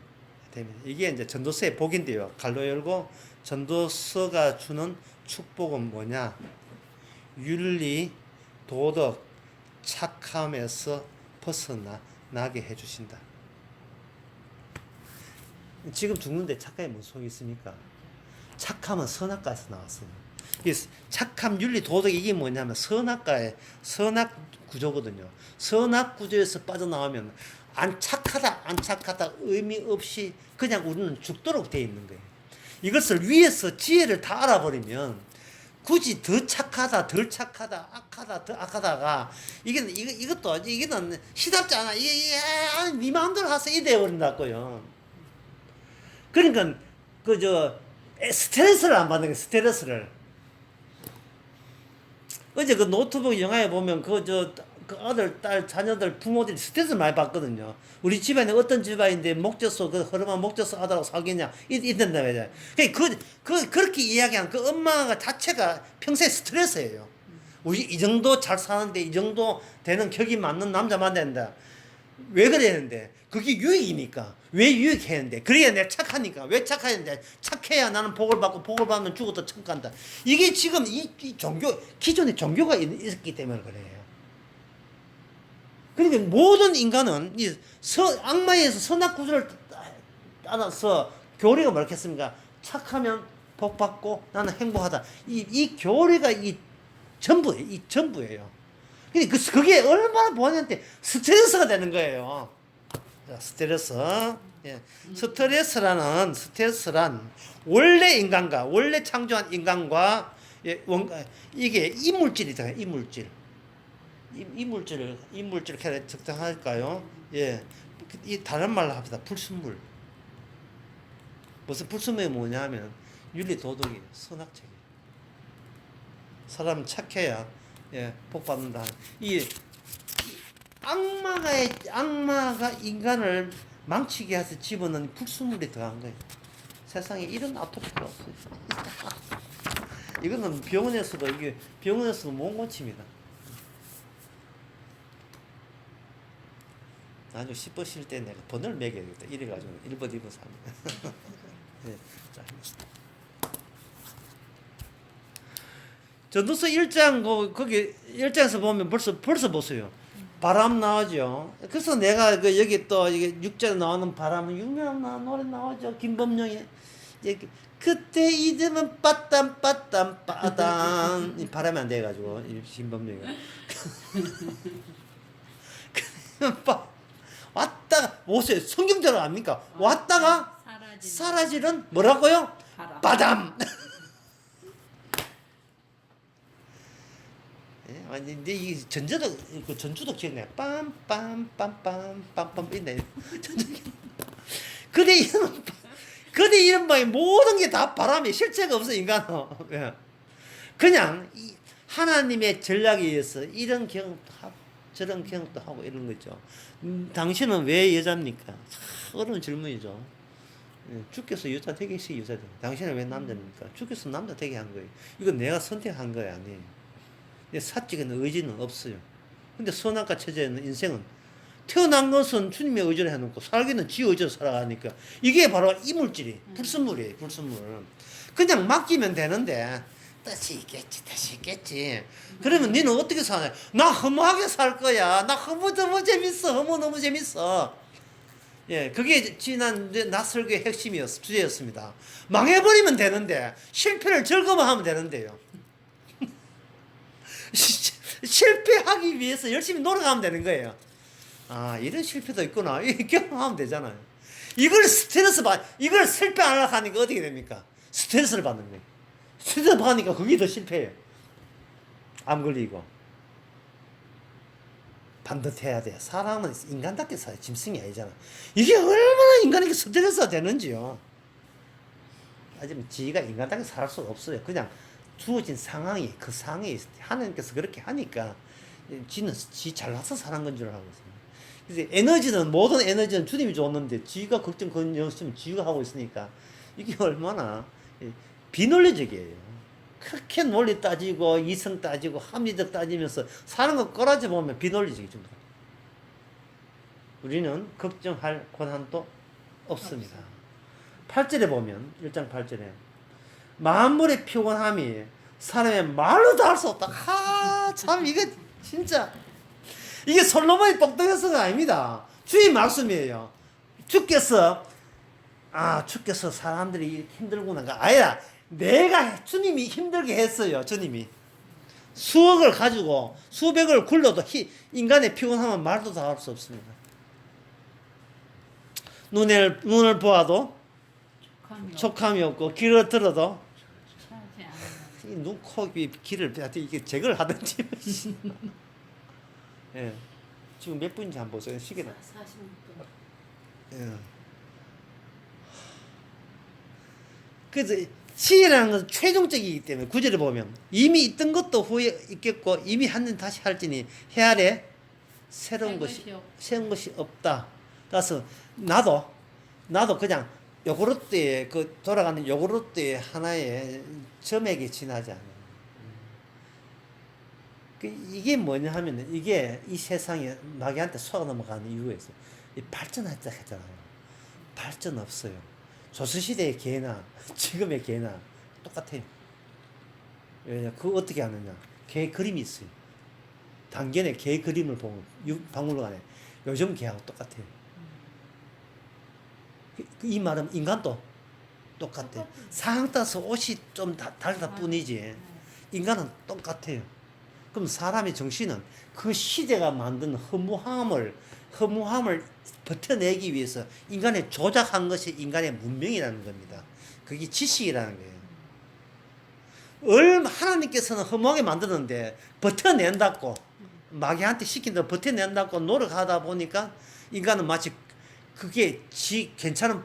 이게 이제 전도서의 복인데요. 갈로 열고 전도서가 주는 축복은 뭐냐? 윤리, 도덕, 착함에서 벗어나게 해주신다. 지금 죽는데 착함에 무슨 소용이 있습니까? 착함은 선악과에서 나왔어요. 착함, 윤리, 도덕 이게 뭐냐면 선악과의 선악 구조거든요. 선악 구조에서 빠져나오면 안 착하다 의미 없이 그냥 우리는 죽도록 돼 있는 거예요. 이것을 위에서 지혜를 다 알아버리면 굳이 더 착하다, 덜 착하다, 악하다, 더 악하다가 이거는 시답지 않아. 이게 네 마음대로 하서 이 돼버린다고요. 그러니까 스트레스를 안 받는 거예요. 스트레스를. 어제 그 노트북 영화에 보면 그 아들, 딸, 자녀들, 부모들이 스트레스를 많이 받거든요. 우리 집안에 어떤 집안인데 목젖소, 그 허름한 목젖소 아들하고 사귀냐? 이런다 말이야. 그렇게 이야기하는 그 엄마가 자체가 평소에 스트레스예요. 우리 이 정도 잘 사는데 이 정도 되는 격이 맞는 남자 만나야 된다. 왜 그랬는데? 그게 유익이니까. 왜 유익했는데? 그래야 내가 착하니까. 왜 착하는데? 착해야 나는 복을 받고 복을 받으면 죽어도 천국 간다. 이게 지금 이 종교, 기존의 종교가 있었기 때문에 그래요. 그러니까 모든 인간은 악마에서 선악 구조를 따라서 교리가 뭐겠습니까? 착하면 복 받고 나는 행복하다. 이 교리가 전부예요. 근데 그게 얼마나 본인한테 스트레스가 되는 거예요. 자, 스트레스. 스트레스란 원래 창조한 인간과 이게 이물질이다. 이물질을 적당할까요? 이 다른 말로 합시다. 불순물. 무슨 불순물이 뭐냐면 윤리 도덕이 선악책이. 사람 착해야 복 받는다. 이 악마가 인간을 망치게 해서 집어넣은 불순물이 더한 거예요. 세상에 이런 아토피가 없어요. 이거는 병원에서도 못 고칩니다. 나중에 10번 쉴 때 내가 번호를 매겨야겠다. 이래가지고 1번, 2번, 3번. 네. 전도서 1장, 거기 1장에서 보면 벌써 보세요. 바람 나오죠. 그래서 내가 여기 또 이게 6절에 나오는 바람은 유명한 노래 나오죠. 김범용의. 그때 이름은 빠땀 이 바람이 안 돼가지고, 김범용이가. 왔다가 보세요. 성경대로 압니까? 왔다가 사라지는 뭐라고요? 바람. 근데 이 전주도 기억나요? 빰빰빰빰빰빰 있네. 그대 이름 방에 모든 게 다 바람이 실체가 없어 인간은. 그냥 하나님의 전략에 의해서 이런 경험도 하고 저런 경험도 하고 이런 거죠. 당신은 왜 여자입니까? 어려운 질문이죠. 주께서 여자 되게 시키 여자 되게. 당신은 왜 남자입니까? 주께서 남자 되게 한 거예요. 이건 내가 선택한 거야 아니에요. 사적인 의지는 없어요. 근데 선악과 체제는 인생은 태어난 것은 주님의 의지를 해놓고 살기는 지 의지로 살아가니까 이게 바로 이물질이 불순물이에요. 불순물. 그냥 맡기면 되는데 뜻이 있겠지. 그러면 니는 어떻게 사냐? 나 허무하게 살 거야. 나 허무 너무 재밌어. 허무 너무 재밌어. 예, 그게 지난 낯설기의 주제였습니다. 망해버리면 되는데 실패를 즐거워하면 되는데요. 실패하기 위해서 열심히 노력하면 되는 거예요. 아, 이런 실패도 있구나. 이렇게 경험하면 되잖아요. 이걸 실패 안 하려고 하니까 어떻게 됩니까? 스트레스를 받는 거예요. 스트레스 받으니까 그게 더 실패해요. 암 걸리고. 반듯해야 돼요. 사람은 인간답게 살아요. 짐승이 아니잖아. 이게 얼마나 인간에게 스트레스가 되는지요. 하지만 지가 인간답게 살 수 없어요. 그냥 주어진 상황이 그 상황이 하나님께서 그렇게 하니까 지는 지 잘나서 사는 건 줄 알고 있습니다. 그래서 모든 에너지는 주님이 줬는데 지가 걱정 걱정했으면 지가 하고 있으니까 이게 얼마나 비논리적이에요. 그렇게 논리 따지고 이성 따지고 합리적 따지면서 사는 거 꼬라지 보면 비논리적이죠. 우리는 걱정할 권한도 없습니다. 8절에 보면 1장 8절에 만물의 피곤함이 사람의 말로도 할 수 없다. 참 이게 진짜 이게 솔로몬이 똑똑해서가 아닙니다. 주의 말씀이에요. 주께서 사람들이 이렇게 힘들구나가 아니라 주님이 힘들게 했어요. 주님이 수억을 가지고 수백을 굴러도 인간의 피곤함은 말도 다 할 수 없습니다. 눈을 보아도 촉감이 없고 귀를 들어도 눈, 코, 귀를 이게 제거를 하든지. 예. 지금 몇 분인지 한번 보세요. 시계는. 40분. 예. 그래서 시계라는 것은 최종적이기 때문에 구절을 보면 이미 있던 것도 후에 있겠고 이미 한 일 다시 할지니 해 아래 새로운 것이 없다. 그래서 나도 그냥 요구르트에 돌아가는 요구르트의 하나의 점액에 지나지 않아요. 이게 뭐냐 하면 이게 이 세상에 마귀한테 속아 넘어가는 이유에서 발전했다 했잖아요. 발전 없어요. 조선시대의 개나 지금의 개나 똑같아요. 왜냐? 그거 어떻게 하느냐? 개 그림이 있어요. 당연에 개 그림을 보면 박물관에 요즘 개하고 똑같아요. 이 말은 인간도 똑같아요. 상황 따라서 옷이 좀 다르다 뿐이지 인간은 똑같아요. 그럼 사람의 정신은 그 시대가 만든 허무함을 버텨내기 위해서 인간에 조작한 것이 인간의 문명이라는 겁니다. 그게 지식이라는 거예요. 하나님께서는 허무하게 만드는데 버텨낸다고 마귀한테 시킨다 버텨낸다고 노력하다 보니까 인간은 마치 그게 괜찮은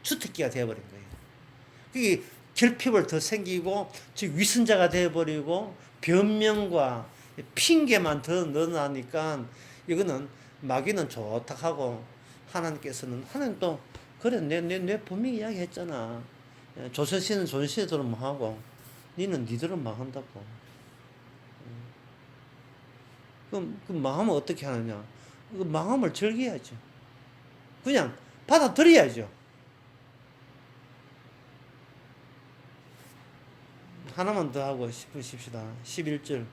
주특기가 되어버린 거예요. 그게 결핍을 더 생기고 즉 위선자가 되어버리고 변명과 핑계만 더 늘어나니까 이거는 마귀는 좋다 하고 하나님도 그래 내 분명히 이야기했잖아. 조선시대는 조선시대대로 뭐 하고 니는 니대로 뭐 한다고. 그럼 그 마음을 어떻게 하느냐? 그 마음을 즐겨야죠. 그냥 받아들여야죠. 하나만 더 하고 싶으십시다. 11절.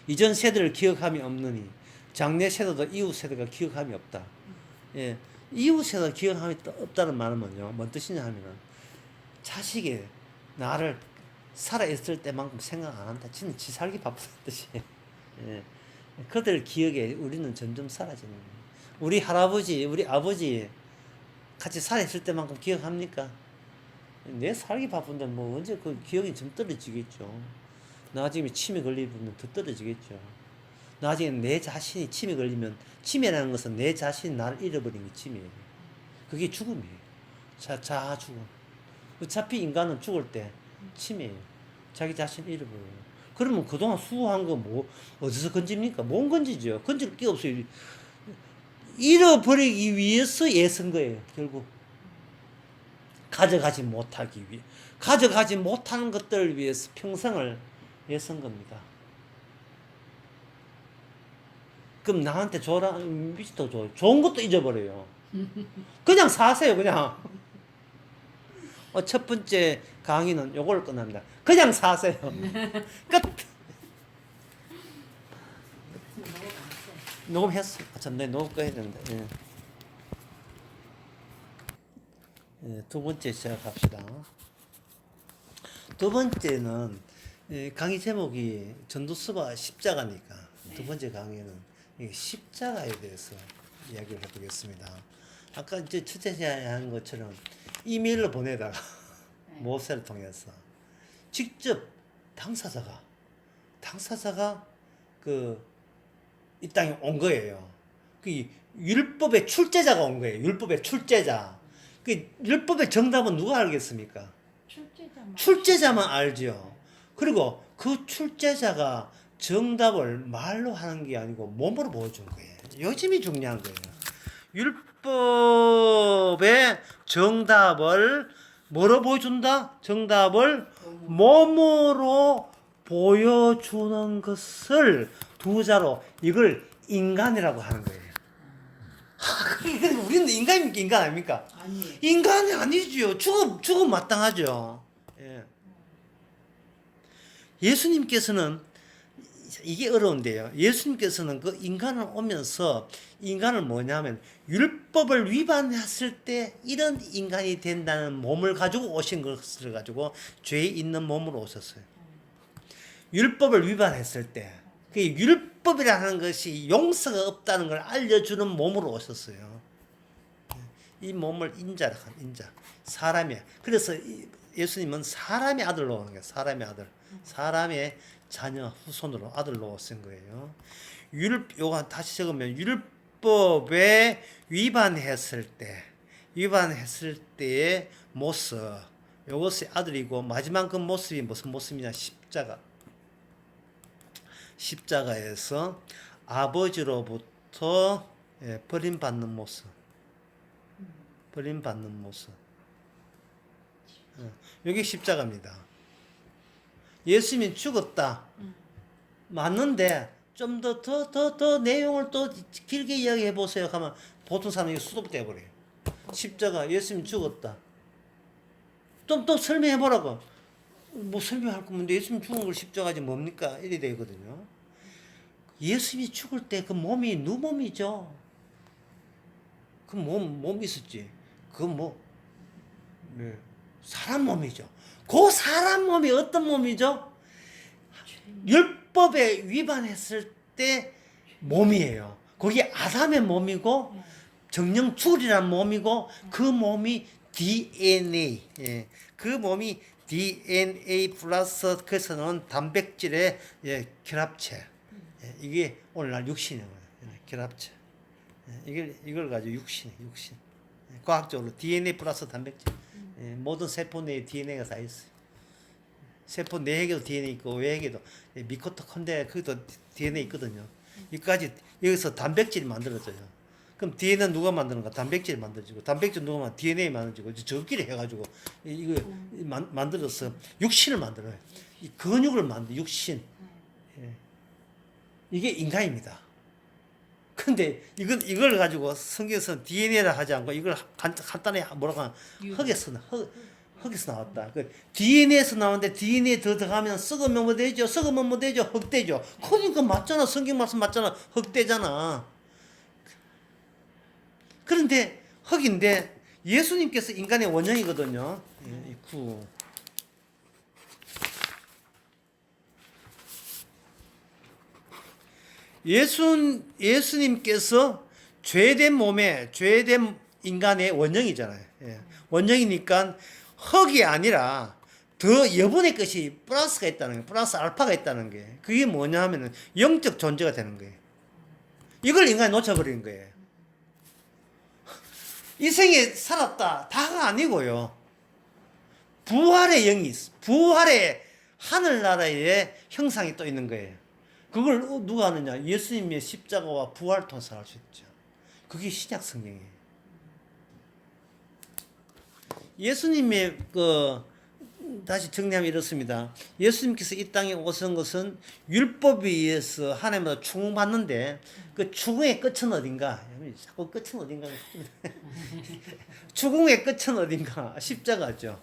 이전 세대를 기억함이 없느니 장래 세대도 이후 세대가 기억함이 없다. 예. 이후 세대가 기억함이 없다는 말은 뭐냐? 뭔 뜻이냐 하면은 자식이 나를 살아있을 때만큼 생각 안 한다. 지는 지 살기 바쁘다는 뜻이에요. 예. 그들 기억에 우리는 점점 사라지는 거예요. 우리 할아버지, 우리 아버지 같이 살아있을 때만큼 기억합니까? 내 살기 바쁜데 뭐 언제 그 기억이 좀 떨어지겠죠. 나중에 치매 걸리면 더 떨어지겠죠. 나중에 내 자신이 치매 걸리면 치매라는 것은 내 자신이 나를 잃어버리는 게 치매예요. 그게 죽음이에요. 자아 죽음. 어차피 인간은 죽을 때 치매예요. 자기 자신 잃어버려요. 그러면 그동안 수고한 거 뭐 어디서 건집니까? 못 건지죠. 건질 게 없어요. 잃어버리기 위해서 애쓴 거예요. 결국 가져가지 못하는 것들을 위해서 평생을 애쓴 겁니다. 그럼 나한테 줘라 미치도 줘. 좋은 것도 잊어버려요. 그냥 사세요. 그냥 첫 번째 강의는 요걸 끝납니다. 그냥 사세요. 끝. 녹음했어. 참, 내 녹음 꺼야 되는데. 예. 예, 두 번째 시작합시다. 두 번째는 강의 제목이 전도서와 십자가니까 두 번째 강의는 이 십자가에 대해서 이야기를 해보겠습니다. 아까 이제 첫째 시간에 한 것처럼 이메일로 보내다가 모세를 통해서 직접 당사자가 이 땅에 온 거예요. 그 율법의 출제자가 온 거예요. 율법의 출제자. 그 율법의 정답은 누가 알겠습니까? 출제자만 알죠. 그리고 그 출제자가 정답을 말로 하는 게 아니고 몸으로 보여준 거예요. 요즘이 중요한 거예요. 율법의 정답을 뭐로 보여준다? 정답을 몸으로 보여주는 것을 두 자로 이걸 인간이라고 하는 거예요. 우리는 인간입니까? 인간 아닙니까? 아니. 인간이 아니죠. 죽음 마땅하죠. 예. 예수님께서는 이게 어려운데요. 예수님께서는 그 인간을 오면서 인간을 뭐냐면 율법을 위반했을 때 이런 인간이 된다는 몸을 가지고 오신 것을 가지고 죄 있는 몸으로 오셨어요. 율법을 위반했을 때 그 율법이라는 것이 용서가 없다는 걸 알려주는 몸으로 오셨어요. 이 몸을 인자라 한 인자. 사람이야. 그래서 예수님은 사람의 아들로 오는 거예요. 사람의 아들. 사람의 자녀 후손으로 아들로 오신 거예요. 요거 다시 적으면 율법에 위반했을 때의 모습. 요것이 아들이고 마지막 그 모습이 무슨 모습이냐? 십자가에서 아버지로부터 버림받는 모습. 이게 십자가입니다. 예수님이 죽었다. 맞는데 좀 더 내용을 또 길게 이야기해 보세요. 하면 보통 사람이 수도 떼버려요. 십자가 예수님 죽었다. 또 설명해 보라고. 뭐 설명할 거면 예수님 죽은 걸 십자가지 뭡니까? 이래 되거든요. 예수님이 죽을 때 그 몸이 누 몸이죠. 그 몸 있었지. 사람 몸이죠. 그 사람 몸이 어떤 몸이죠? 율법에 위반했을 때 몸이에요. 그게 아담의 몸이고 정령 죽으리란 몸이고 그 몸이 DNA. 그 몸이 DNA 플러스 그래서 나온 단백질의 결합체. 이게 오늘날 육신이에요. 결합체. 이걸 가지고 육신. 과학적으로 DNA 플러스 단백질. 모든 세포 내에 DNA가 다 있어요. 세포 내에도 DNA 있고 외에도 미토콘드리아 거기도 DNA 있거든요. 여기서 단백질이 만들어져요. 그럼 DNA는 누가 만드는가? 단백질이 만들어지고 단백질 누가 만드? DNA 만들어지고 저끼리 해가지고 이거 만들어서 육신을 만들어요. 이 근육을 만들 육신. 이게 인간입니다. 근데 이걸 가지고 성경에서는 DNA라 하지 않고 이걸 간단히 뭐라고 하면 흙에서 나왔다. 그 DNA에서 나오는데 DNA 더 들어가면 썩으면 뭐 되죠? 썩으면 뭐 되죠? 흙되죠. 그러니까 맞잖아. 성경 말씀 맞잖아. 흙되잖아. 그런데 흙인데 예수님께서 인간의 원형이거든요. 예수님께서 죄된 몸에 죄된 인간의 원형이잖아요. 원형이니까 흙이 아니라 더 여분의 것이 플러스가 있다는 거예요. 플러스 알파가 있다는 게 그게 뭐냐 하면은 영적 존재가 되는 거예요. 이걸 인간이 놓쳐버린 거예요. 이 생에 살았다 다가 아니고요. 부활의 영이 있어. 부활의 하늘나라의 형상이 또 있는 거예요. 그걸 누가 하느냐? 예수님의 십자가와 부활을 통해서 알 수 있죠. 그게 신약 성경이에요. 예수님의 다시 정리하면 이렇습니다. 예수님께서 이 땅에 오신 것은 율법에 의해서 하나님보다 추궁받는데 그 추궁의 끝은 어딘가? 자꾸 끝은 어딘가? 추궁의 끝은 어딘가? 십자가죠.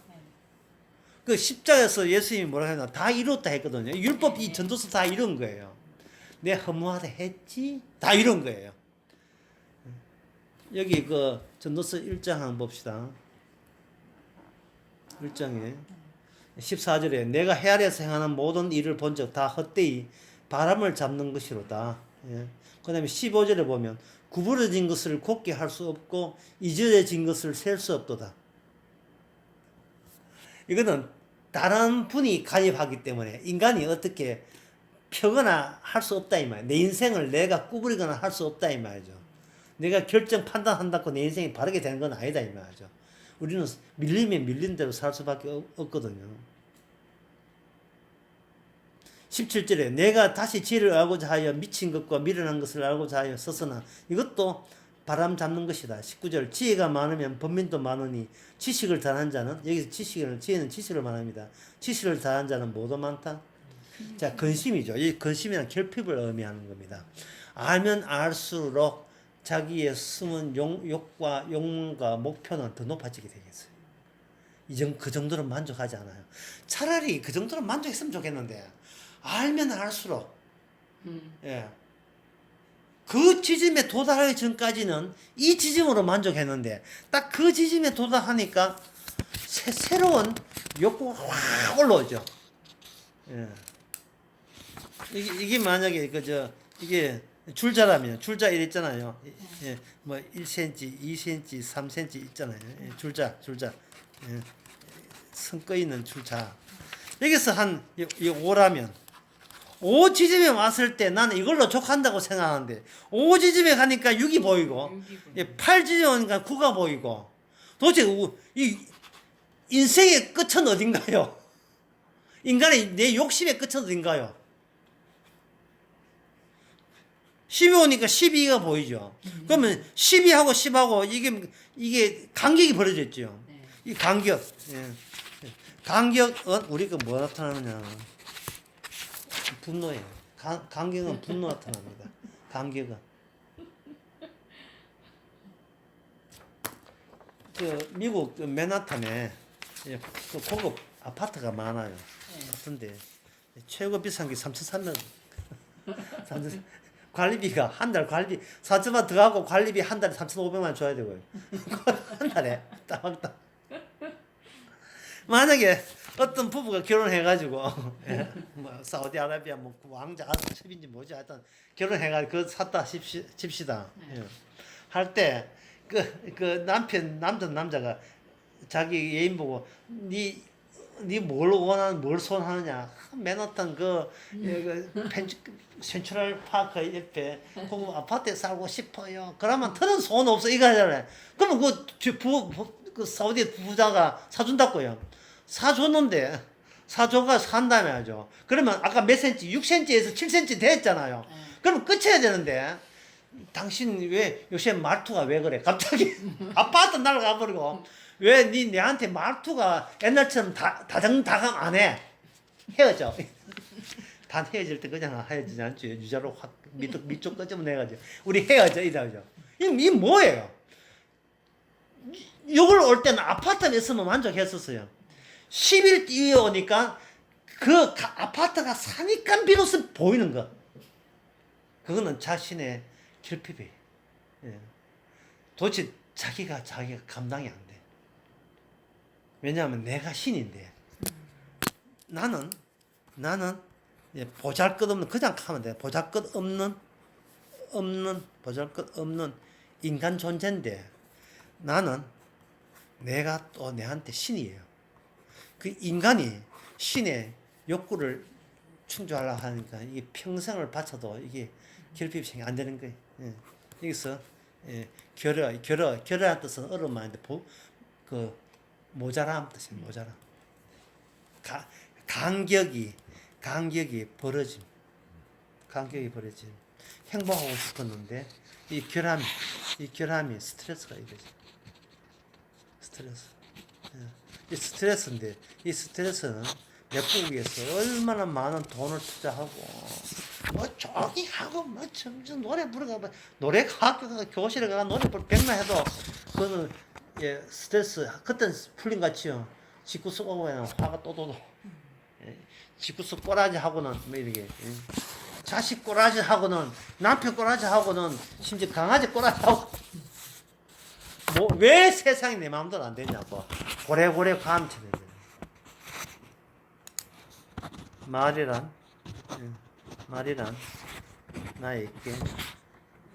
그 십자가에서 예수님이 뭐라 했나? 다 이뤘다 했거든요. 율법 이 전도서 다 이룬 거예요. 내 허무하다 했지? 다 이룬 거예요. 여기 그 전도서 1장 한번 봅시다. 1장에 14절에 내가 해 아래에서 행하는 모든 일을 본 적 다 헛되이 바람을 잡는 것이로다. 예. 그 다음에 15절에 보면 구부러진 것을 곧게 할 수 없고 이절해진 것을 셀 수 없도다. 이거는 다른 분이 가입하기 때문에 인간이 어떻게 펴거나 할 수 없다 이 말이에요. 내 인생을 내가 구부리거나 할 수 없다 이 말이죠. 내가 결정 판단한다고 내 인생이 바르게 되는 건 아니다 이 말이죠. 우리는 밀리면 밀린 대로 살 수밖에 없거든요. 17절에 내가 다시 지혜를 알고자 하여 미친 것과 미련한 것을 알고자 하여 썼으나 이것도 바람 잡는 것이다. 19절 지혜가 많으면 번민도 많으니 지식을 다한 자는 여기서 지혜는 지식을 말합니다. 지식을 다한 자는 모두 많다. 자, 근심이죠. 이 근심이란 결핍을 의미하는 겁니다. 알면 알수록 자기의 숨은 욕과 욕문과 목표는 더 높아지게 되겠어요. 그 정도로 만족하지 않아요. 차라리 그 정도로 만족했으면 좋겠는데 알면 알수록 예. 그 지점에 도달하기 전까지는 이 지점으로 만족했는데 딱 그 지점에 도달하니까 새로운 욕구가 확 올라오죠. 예. 이게 만약에 이게 줄자라면 줄자 이랬잖아요. 예. 뭐 1cm, 2cm, 3cm 있잖아요. 예. 줄자. 예. 선 꺼 있는 줄자. 여기서 한 5라면 5 지점에 왔을 때 나는 이걸로 족한다고 생각하는데 5 지점에 가니까 6이 보이고 8 지점에 오니까 9가 보이고 도대체 이 인생의 끝은 어딘가요? 인간의 내 욕심의 끝은 어딘가요? 10이 오니까 12가 보이죠. 그러면 12하고 10하고 이게 간격이 벌어졌죠. 네. 이 간격. 예. 간격은 우리가 뭐 나타나느냐? 분노예요. 간격은 분노 나타납니다. 간격은. 미국 맨하탄에 그 고급 아파트가 많아요. 그런데 최고 비싼 게 3,300원. 관리비가 한 달 관리비 4천만 더 하고 관리비 한 달에 3,500만 줘야 되고요. 한 달에 따박따. 만약에 어떤 부부가 결혼해가지고 뭐 사우디아라비아 뭐 왕자 첩인지 뭐지 하여튼 결혼해가지고 그거 샀다 칩시다. 예. 할 때 그 남자가 자기 애인 보고 니 뭘 원하는 뭘 손하느냐 맨하탄 센트럴 파크 옆에 그 아파트에 살고 싶어요. 그러면 더는 손 없어 이거 하잖아요. 그러면 그 사우디 부자가 사준다고요. 사줬는데 사줘가 산다며 하죠. 그러면 아까 몇 센치 6cm에서 7cm 됐잖아요. 그러면 끝쳐야 되는데 당신 왜 요새 말투가 왜 그래? 갑자기 아파트 날아가 버리고 왜 내한테 말투가 옛날처럼 다정다감 안 해? 헤어져. 단 헤어질 때 그냥 헤어지지 않죠. 유자로 확 밑쪽 꺼지면 해가지고 우리 헤어져 이러죠. 이 뭐예요? 이걸 올 때는 아파트에 있으면 만족했었어요. 10일 뒤에 오니까 그 아파트가 사니까 비로소 보이는 거. 그거는 자신의 결핍이에요. 예. 도대체 자기가 감당이 안 돼. 왜냐하면 내가 신인데 나는 보잘것없는 그냥 가면 돼. 보잘것없는 인간 존재인데 나는 내가 또 내한테 신이에요. 그 인간이 신의 욕구를 충족하려고 하니까 이게 평생을 바쳐도 이게 결핍이 생겨 안 되는 거예요. 예. 여기서 결여한 뜻은 어려운 말인데 그 모자람 뜻이에요. 모자람. 간격이 벌어짐. 행복하고 싶었는데 이 결함이 스트레스가 이거지. 스트레스. 이 스트레스인데 이 스트레스는 맥북에서 얼마나 많은 돈을 투자하고 뭐 저기 하고 뭐 점점 노래 부르고 노래 학교 교실에 가서 노래 부르 100만 해도 그거는 스트레스 그때는 풀린 것 같지요. 직구석 오고 그냥 화가 또도도. 예. 직구석 꼬라지 하고는 뭐 이렇게. 예. 자식 꼬라지 하고는 남편 꼬라지 하고는 심지어 강아지 꼬라지 하고. 뭐 왜 세상이 내 마음대로 안 되냐고. 고래고래 감춰야 돼. 말이란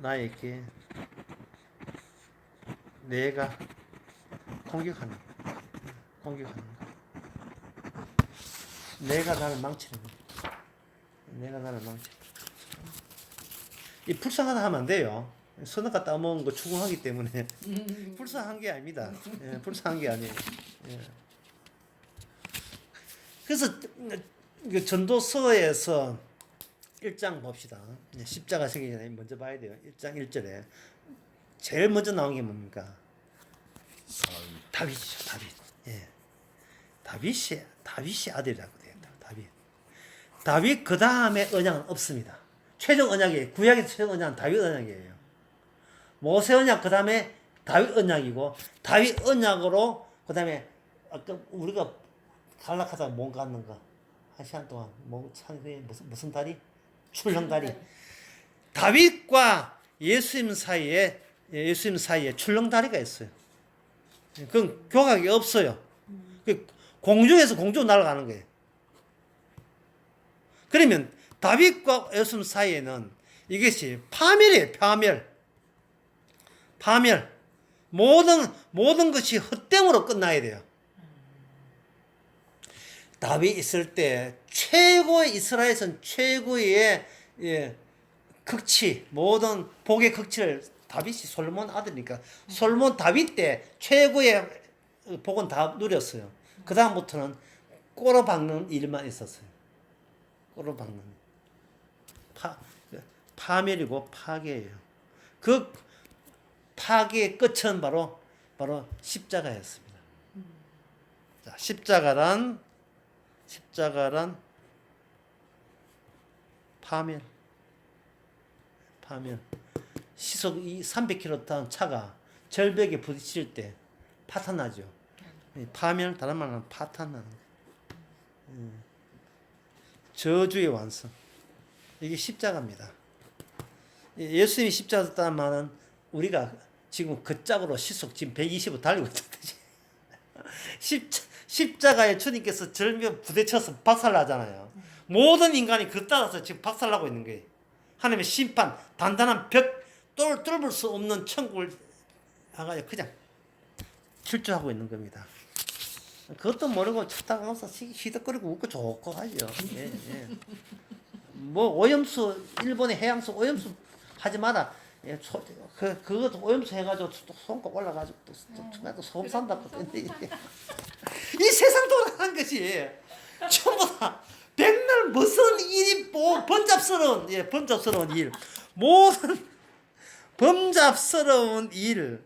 나에게 내가 공격하는 내가 나를 망치는 거야. 내가 나를 망치는 거야. 이 불쌍하다 하면 안 돼요. 선악과 따먹은 거 추궁하기 때문에 불쌍한 게 아닙니다. 예, 불쌍한 게 아니에요. 예. 그래서 그 전도서에서 1장 봅시다. 십자가 생기기 전에 먼저 봐야 돼요. 1장 1절에 제일 먼저 나온 게 뭡니까? 다윗이죠. 다윗. 예. 다윗이 아들이라고 돼요. 다윗 그 다음에 언약은 없습니다. 최종 언약이 구약의 최종 언약은 다윗 언약이에요. 모세 언약 그 다음에 다윗 언약이고 다윗 언약으로 그 다음에 아까 우리가 갈락하다가 몸 갖는 거 한 시간 동안 뭐 무슨 다리? 출렁다리. 다윗과 예수님 사이에 출렁다리가 있어요. 그건 교각이 없어요. 공중에서 공중으로 날아가는 거예요. 그러면 다윗과 예수님 사이에는 이것이 파멸이에요. 파멸. 모든 것이 헛됨으로 끝나야 돼요. 다윗 있을 때 이스라엘에서는 최고의 극치, 모든 복의 극치를 다윗이 솔로몬 아들이니까 솔로몬 다윗 때 최고의 복은 다 누렸어요. 그 다음부터는 꼬로박는 일만 있었어요. 꼬로박는 파멸이고 파괴예요. 그 파괴의 끝은 바로 십자가였습니다. 자, 십자가란 파멸. 시속 300km 타는 차가 절벽에 부딪힐 때 파탄나죠. 파멸, 다른 말로 하면 파탄나는 거예요. 저주의 완성. 이게 십자가입니다. 예수님이 십자가 졌다는 말은 우리가 지금 그 짝으로 시속 지금 120으로 달리고 있다. 십자가에 주님께서 절벽 부딪혀서 박살나잖아요. 모든 인간이 그 따라서 지금 박살나고 있는 거예요. 하나님의 심판, 단단한 벽, 뚫을 수 없는 천국을 향하여 그냥 출두하고 있는 겁니다. 그것도 모르고 차 타면서 시덕거리고 웃고 좋고 하죠. 예. 뭐 오염수, 일본의 해양수 오염수 하지 마라. 예, 그것도 오염수 해가지고 손꼭 올라가지고 또 소금 산다고. 이 세상 돌아가는 것이 전부 다 백날 무슨 일이 번잡스러운 일, 모든 번잡스러운 일이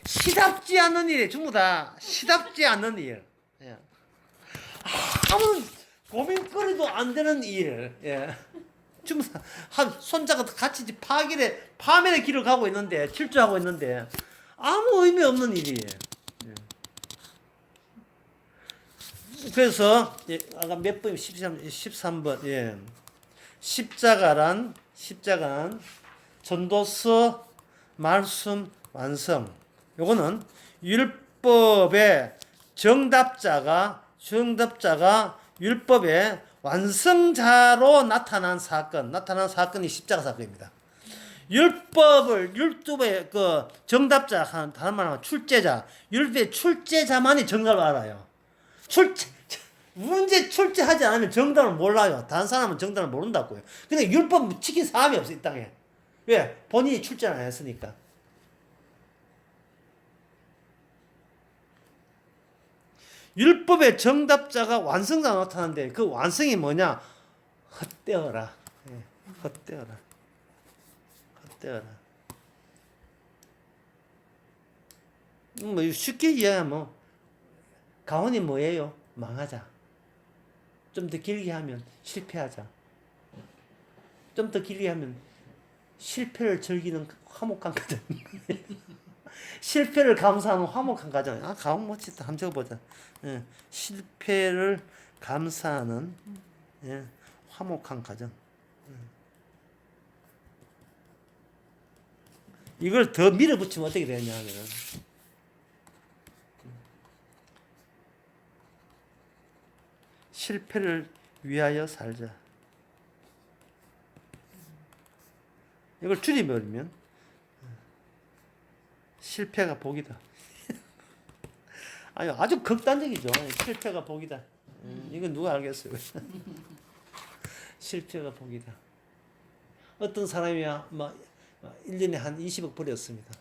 시답지 않는 일이에요. 전부 다 시답지 않는 일. 예. 아무 고민거리도 안 되는 일. 예. 전부 다 손자가 같이 파멸의 길을 가고 있는데, 질주하고 있는데 아무 의미 없는 일이에요. 그래서 아까 몇 번 13번 예. 십자가란 전도서 말씀 완성. 요거는 율법의 정답자가 율법의 완성자로 나타난 사건이 십자가 사건입니다. 율법의 그 정답자, 다른 말로 하면 출제자, 율법의 출제자만이 정답을 알아요. 문제 출제하지 않으면 정답을 몰라요. 다른 사람은 정답을 모른다고요. 근데 율법 지킨 사람이 없어, 이 땅에. 왜? 본인이 출제를 안 했으니까. 율법의 정답자가 완성자가 나타나는데 그 완성이 뭐냐? 헛되어라. 예, 헛되어라. 뭐 쉽게 이해하면 가온이 뭐예요? 망하자. 좀 더 길게 하면 실패하자. 좀 더 길게 하면 실패를 즐기는 화목한 거든. 실패를 감사하는 화목한 가정. 아, 가옥 멋지다. 한번 적어보자. 예, 실패를 감사하는 예, 화목한 가정. 이걸 더 밀어붙이면 어떻게 되냐 하면은 실패를 위하여 살자. 이걸 줄여버리면 실패가 복이다. 아니, 아주 극단적이죠. 실패가 복이다. 이건 누가 알겠어요? 실패가 복이다. 어떤 사람이 막 1년에 한 20억 벌였습니다.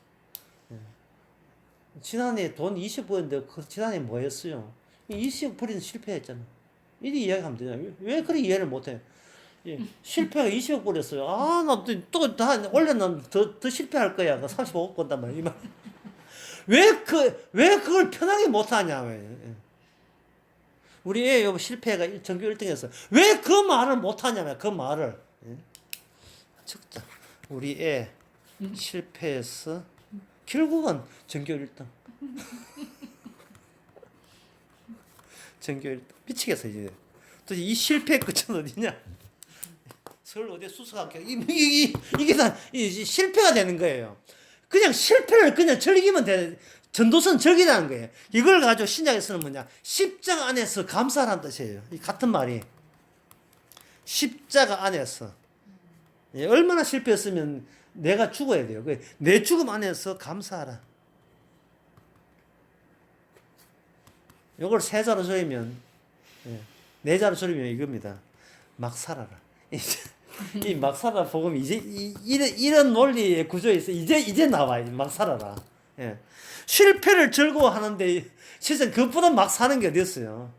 지난해 돈 20억 벌었는데 그 지난해 뭐 했어요? 20억 벌이는 실패했잖아. 이렇게 이야기하면 되잖아. 왜 그렇게 이해를 못해? 예, 실패가 20억 벌였어요. 아, 나 또 원래 난 더 실패할 거야. 35억 번단 말이야. 이 말. 왜 그걸 편하게 못하냐, 왜. 예. 우리 애 여보 실패가 전교 1등 했어. 왜 그 말을 못하냐며, 그 말을. 예? 적자. 우리 애 실패해서 결국은 전교 1등. 전교 1등. 미치겠어, 이제. 도대체 이 실패의 끝은 어디냐? 서울 어디 수석학교. 이게 다 실패가 되는 거예요. 그냥 실패를 그냥 즐기면 돼. 전도서는 즐기라는 거예요. 이걸 가지고 신약에서는 뭐냐? 십자가 안에서 감사하라는 뜻이에요. 이 같은 말이. 십자가 안에서. 예, 얼마나 실패했으면 내가 죽어야 돼요. 내 죽음 안에서 감사하라. 이걸 세 자로 줄이면, 예, 네 자로 줄이면 이겁니다. 막 살아라. 이 막 살아라 복음이 이런 논리의 구조에서 이제 나와. 막 살아라. 예. 실패를 즐거워하는데 실제 그것보다 막 사는 게 어디였어요?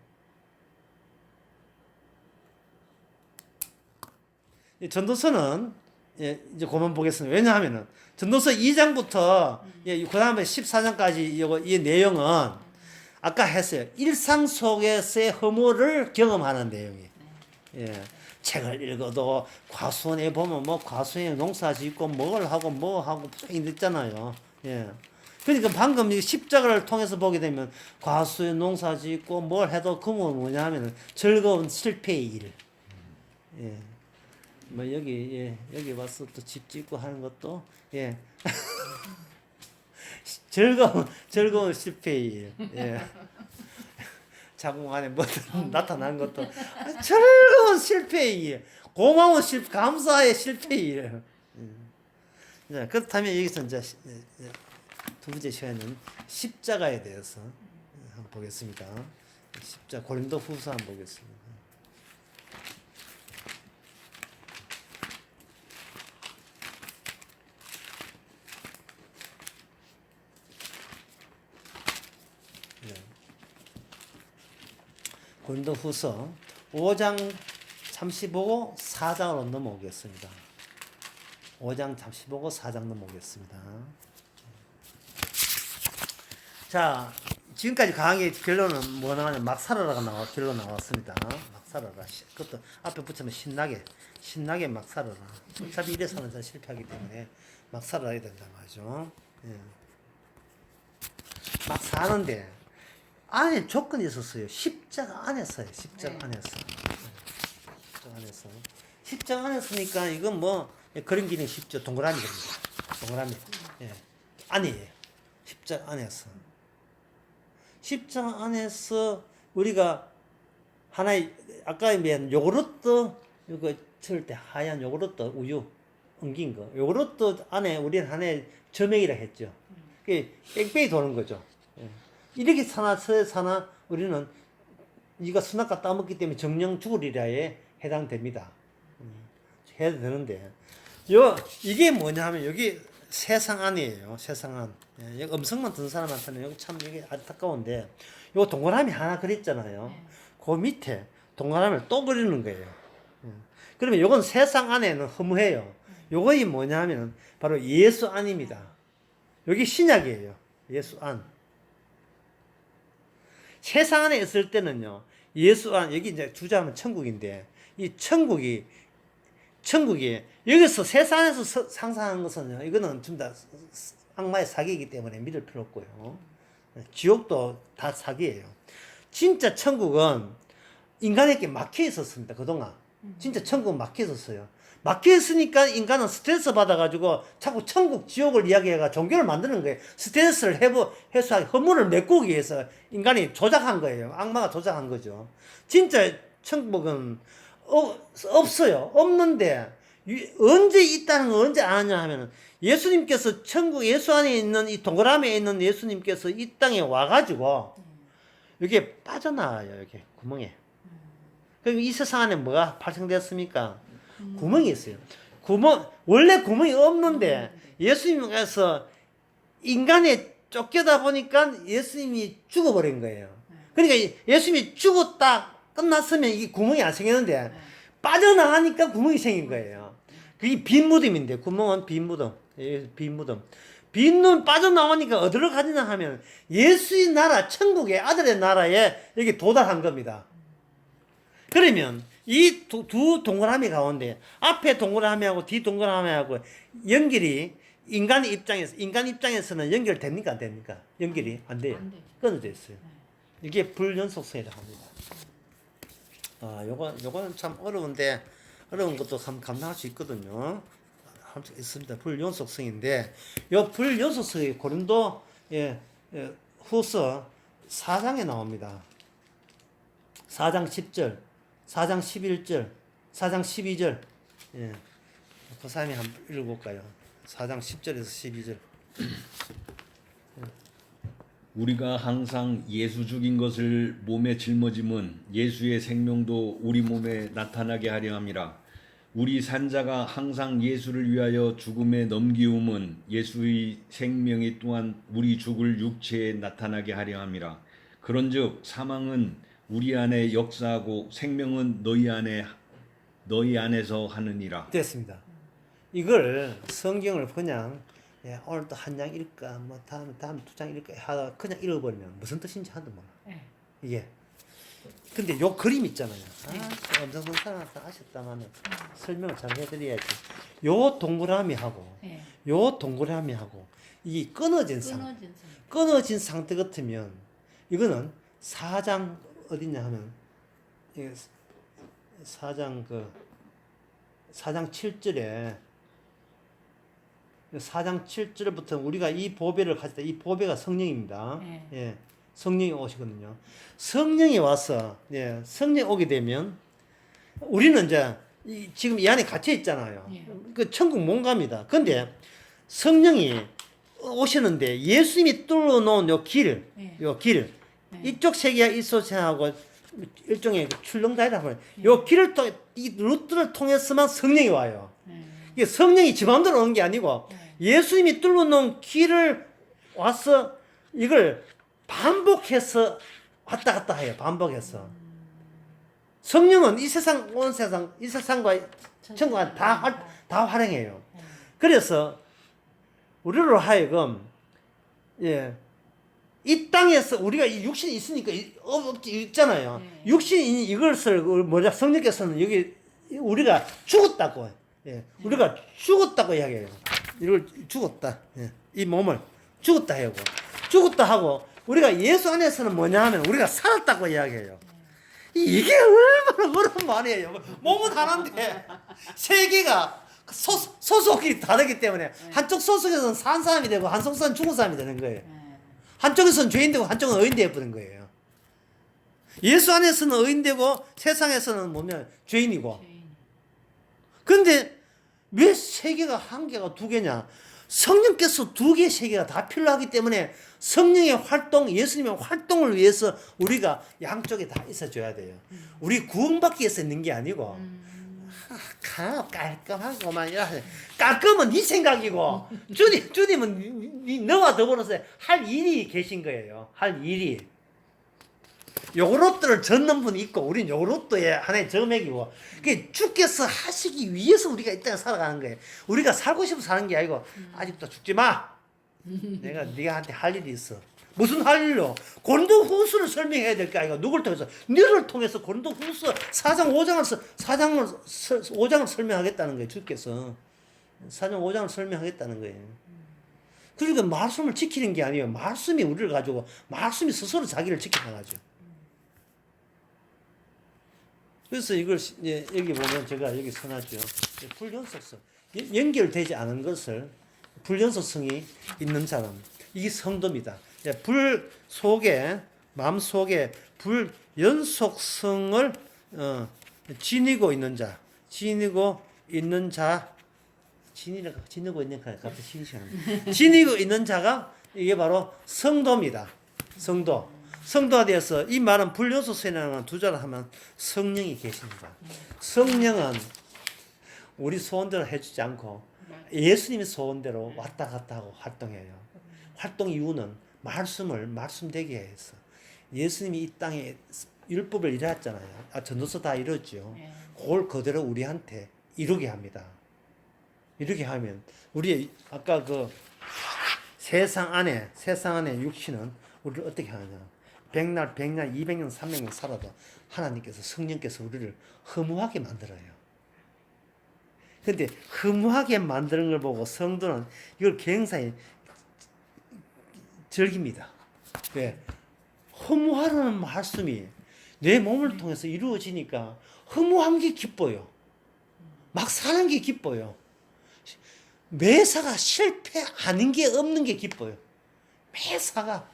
전도서는 예, 이제 그만 보겠습니다. 왜냐하면은 전도서 2장부터 예, 그 다음에 14장까지 이 내용은 아까 했어요. 일상 속에서의 허물을 경험하는 내용이에요. 예. 책을 읽어도 과수원에 보면 뭐 과수원에 농사 짓고 뭘 하고 뭐 하고 있잖아요. 예. 그러니까 방금 이 십자가를 통해서 보게 되면 과수에 농사 짓고 뭘 해도 그 뭐냐 하면은 즐거운 실패의 일. 예. 뭐 여기 와서 또 집 짓고 하는 것도 예. 즐거운 실패의 일. 예. 자궁 안에 뭐 나타난 것도 즐거운 실패의 일, 고마운 실패, 감사의 실패의 일. 자, 그렇다면 여기서 이제 두 번째 시간에는 십자가에 대해서 한번 보겠습니다. 십자가 고린도후서 한번 보겠습니다. 고린도후서 5장 잠시 보고 4장으로 넘어오겠습니다. 5장 잠시 보고 4장 넘어오겠습니다. 자, 지금까지 강의 결론은 뭐 나왔냐면 막 살아라가 결론 나왔습니다. 막 살아라. 그것도 앞에 붙이면 신나게 막 살아라. 어차피 이래서는 다 실패하기 때문에 막 살아야 된다 말이죠. 예. 막 사는데 안에 조건이 있었어요. 십자가 안에서요. 십자가 네. 안에서. 십자가 안에서. 십자가 안에서니까 이건 뭐 그런 기능이 쉽죠. 동그라미 그립니다. 동그라미. 예. 아니에요. 십자가 안에서. 십자가 안에서 우리가 하나의 아까 얘기한 요구르트 이거 틀 때 하얀 요구르트 우유 엉긴 거. 요구르트 안에 우리는 하나의 점액이라 했죠. 그게 뺑뺑이 도는 거죠. 예. 이렇게 사나 우리는 이가 순학과 따먹기 때문에 정령 죽으리라에 해당됩니다. 해야 되는데 이게 뭐냐 하면 여기 세상 안이에요. 세상 안. 예, 여기 음성만 든 사람한테는 여기 참 이게 안타까운데 요 동그라미 하나 그렸잖아요. 그 밑에 동그라미를 또 그리는 거예요. 예. 그러면 요건 세상 안에는 허무해요. 요거이 뭐냐 하면 바로 예수 안입니다. 여기 신약이에요. 예수 안. 세상 안에 있을 때는요, 예수 안, 여기 이제 주자하면 천국인데, 이 천국이, 여기서 세상 안에서 상상한 것은요, 이거는 좀 다 악마의 사기이기 때문에 믿을 필요 없고요. 지옥도 다 사기예요. 진짜 천국은 인간에게 막혀 있었습니다. 그동안. 진짜 천국은 막혀 있었어요. 막혀 있으니까 인간은 스트레스 받아가지고 자꾸 천국, 지옥을 이야기해가 종교를 만드는 거예요. 스트레스를 해소하기, 허물을 메꾸기 위해서 인간이 조작한 거예요. 악마가 조작한 거죠. 진짜 천국은 없어요. 없는데 언제 있다는 거 언제 아느냐 하면은 예수님께서 천국 예수 안에 있는 이 동그라미에 있는 예수님께서 이 땅에 와가지고 여기에 빠져나와요. 여기 구멍에. 그리고 이 세상 안에 뭐가 발생되었습니까? 구멍이 있어요. 원래 구멍이 없는데 예수님께서 인간에 쫓겨다 보니까 예수님이 죽어버린 거예요. 그러니까 예수님이 죽었다 끝났으면 이 구멍이 안 생겼는데 빠져나가니까 구멍이 생긴 거예요. 그게 빈 무덤인데, 구멍은 빈 무덤. 예, 빈 무덤. 빈 눈 빠져나오니까 어디로 가느냐 하면 예수의 나라, 천국의 아들의 나라에 여기 도달한 겁니다. 그러면 이 두 동그라미 가운데 앞에 동그라미하고 뒤 동그라미하고 연결이 인간 입장에서는 연결됩니까? 안 됩니까? 연결이 안 돼요. 안 돼. 끊어져 있어요. 이게 불연속성이라고 합니다. 요거는 참 어려운 것도 감당할 수 있거든요. 할 수 있습니다. 불연속성인데, 요 불연속성이 고린도 후서 4장에 나옵니다. 4장 10절, 4장 11절, 4장 12절. 예. 그 사람이 한번 읽어볼까요? 4장 10절에서 12절. 우리가 항상 예수 죽인 것을 몸에 짊어짐은 예수의 생명도 우리 몸에 나타나게 하려 함이라. 우리 산자가 항상 예수를 위하여 죽음에 넘기움은 예수의 생명이 또한 우리 죽을 육체에 나타나게 하려 함이라. 그런즉 사망은 우리 안에 역사하고 생명은 너희 안에서 하느니라. 됐습니다. 이걸 성경을 그냥 오늘 또 한 장 읽을까, 뭐 다음 두 장 읽을까 하다가 그냥 읽어버리면 무슨 뜻인지 하나도 몰라. 이게. 근데 요 그림 있잖아요. 엄성선 사람한테 아셨다마는 설명을 잘 해드려야지. 요 동그라미하고 요 동그라미하고 이 끊어진 상태 같으면 이거는 4장 어디냐 하면 4장 7절에 4장 7절부터 우리가 이 보배를 가졌다. 이 보배가 성령입니다. 예. 성령이 오시거든요. 성령이 와서 성령이 오게 되면 우리는 이제 지금 이 안에 갇혀 있잖아요. 그 천국 못 갑니다. 근데 성령이 오시는데 예수님이 뚫어 놓은 요 길, 이쪽 세계와 이쪽 세계하고 일종의 출렁다리라고 해요. 요 길을 이 루트를 통해서만 성령이 와요. 이게 성령이 지 마음대로 오는 게 아니고 예수님이 뚫어 놓은 길을 와서 이걸 반복해서 왔다 갔다 해요. 반복해서. 성령은 이 세상 이 세상과 천국과 다 활용해요. 그래서 우리로 하여금 이 땅에서 우리가 이 육신이 있으니까 있잖아요. 육신이 이것을 성령께서는 여기 우리가 죽었다고. 우리가 죽었다고 이야기해요. 이걸 죽었다. 이 몸을 죽었다 하고 죽었다 하고 우리가 예수 안에서는 뭐냐 하면 우리가 살았다고 이야기해요. 이게 얼마나 어려운 말이에요. 몸은 하나인데 세계가 소속이 다르기 때문에 한쪽 소속에서는 산 사람이 되고 한쪽 소속은 죽은 사람이 되는 거예요. 한쪽에서는 죄인 되고 한쪽은 의인 되어버린 거예요. 예수 안에서는 의인 되고 세상에서는 뭐냐 죄인이고. 그런데 왜 세계가 한 개가 두 개냐? 성령께서 두 개의 세계가 다 필요하기 때문에 성령의 활동, 예수님의 활동을 위해서 우리가 양쪽에 다 있어줘야 돼요. 우리 구원받기 위해서 있는 게 아니고 깔끔하고만 깔끔은 네 생각이고 주님은 너와 더불어서 할 일이 계신 거예요. 할 일이. 요것들을 젓는 분이 있고 우리는 요것도의 하나의 점액이고 그게 주께서 하시기 위해서 우리가 이 땅에 살아가는 거예요. 우리가 살고 싶어서 사는 게 아니고 아직도 죽지 마. 내가 네가한테 할 일이 있어. 무슨 할 일로? 고린도 후서를 설명해야 될 게 아니고 누굴 통해서? 너를 통해서 고린도 후서 4장 5장을 설명하겠다는 거예요. 주께서 4장 5장을 설명하겠다는 거예요. 그러니까 말씀을 지키는 게 아니에요. 말씀이 우리를 가지고 말씀이 스스로 자기를 지켜나가죠. 그래서 이걸 여기 보면 제가 여기 써놨죠. 불연속성. 연결되지 않은 것을 불연속성이 있는 사람. 이게 성도입니다. 불 속에, 마음 속에 불연속성을 지니고 있는 자. 지니고 있는 자. 지니고 있는 자. 갑자기 시기시간. 지니고 있는 자가 이게 바로 성도입니다. 성도. 성도가 되어서 이 말은 불연속성이라는 두 자를 하면 성령이 계십니다. 성령은 우리 소원대로 해주지 않고 예수님의 소원대로 왔다 갔다 하고 활동해요. 활동 이유는 말씀되게 해서 예수님이 이 땅에 율법을 이루었잖아요. 전도서 다 이뤘죠. 그걸 그대로 우리한테 이루게 합니다. 이렇게 하면 우리 아까 그 세상 안에 육신은 우리를 어떻게 하느냐? 100날, 200년, 300년 살아도 하나님께서 성령께서 우리를 허무하게 만들어요. 근데 허무하게 만드는 걸 보고 성도는 이걸 굉장히 즐깁니다. 왜? 허무하라는 말씀이 내 몸을 통해서 이루어지니까 허무한 게 기뻐요. 막 사는 게 기뻐요. 매사가 실패 아닌 게 없는 게 기뻐요. 매사가.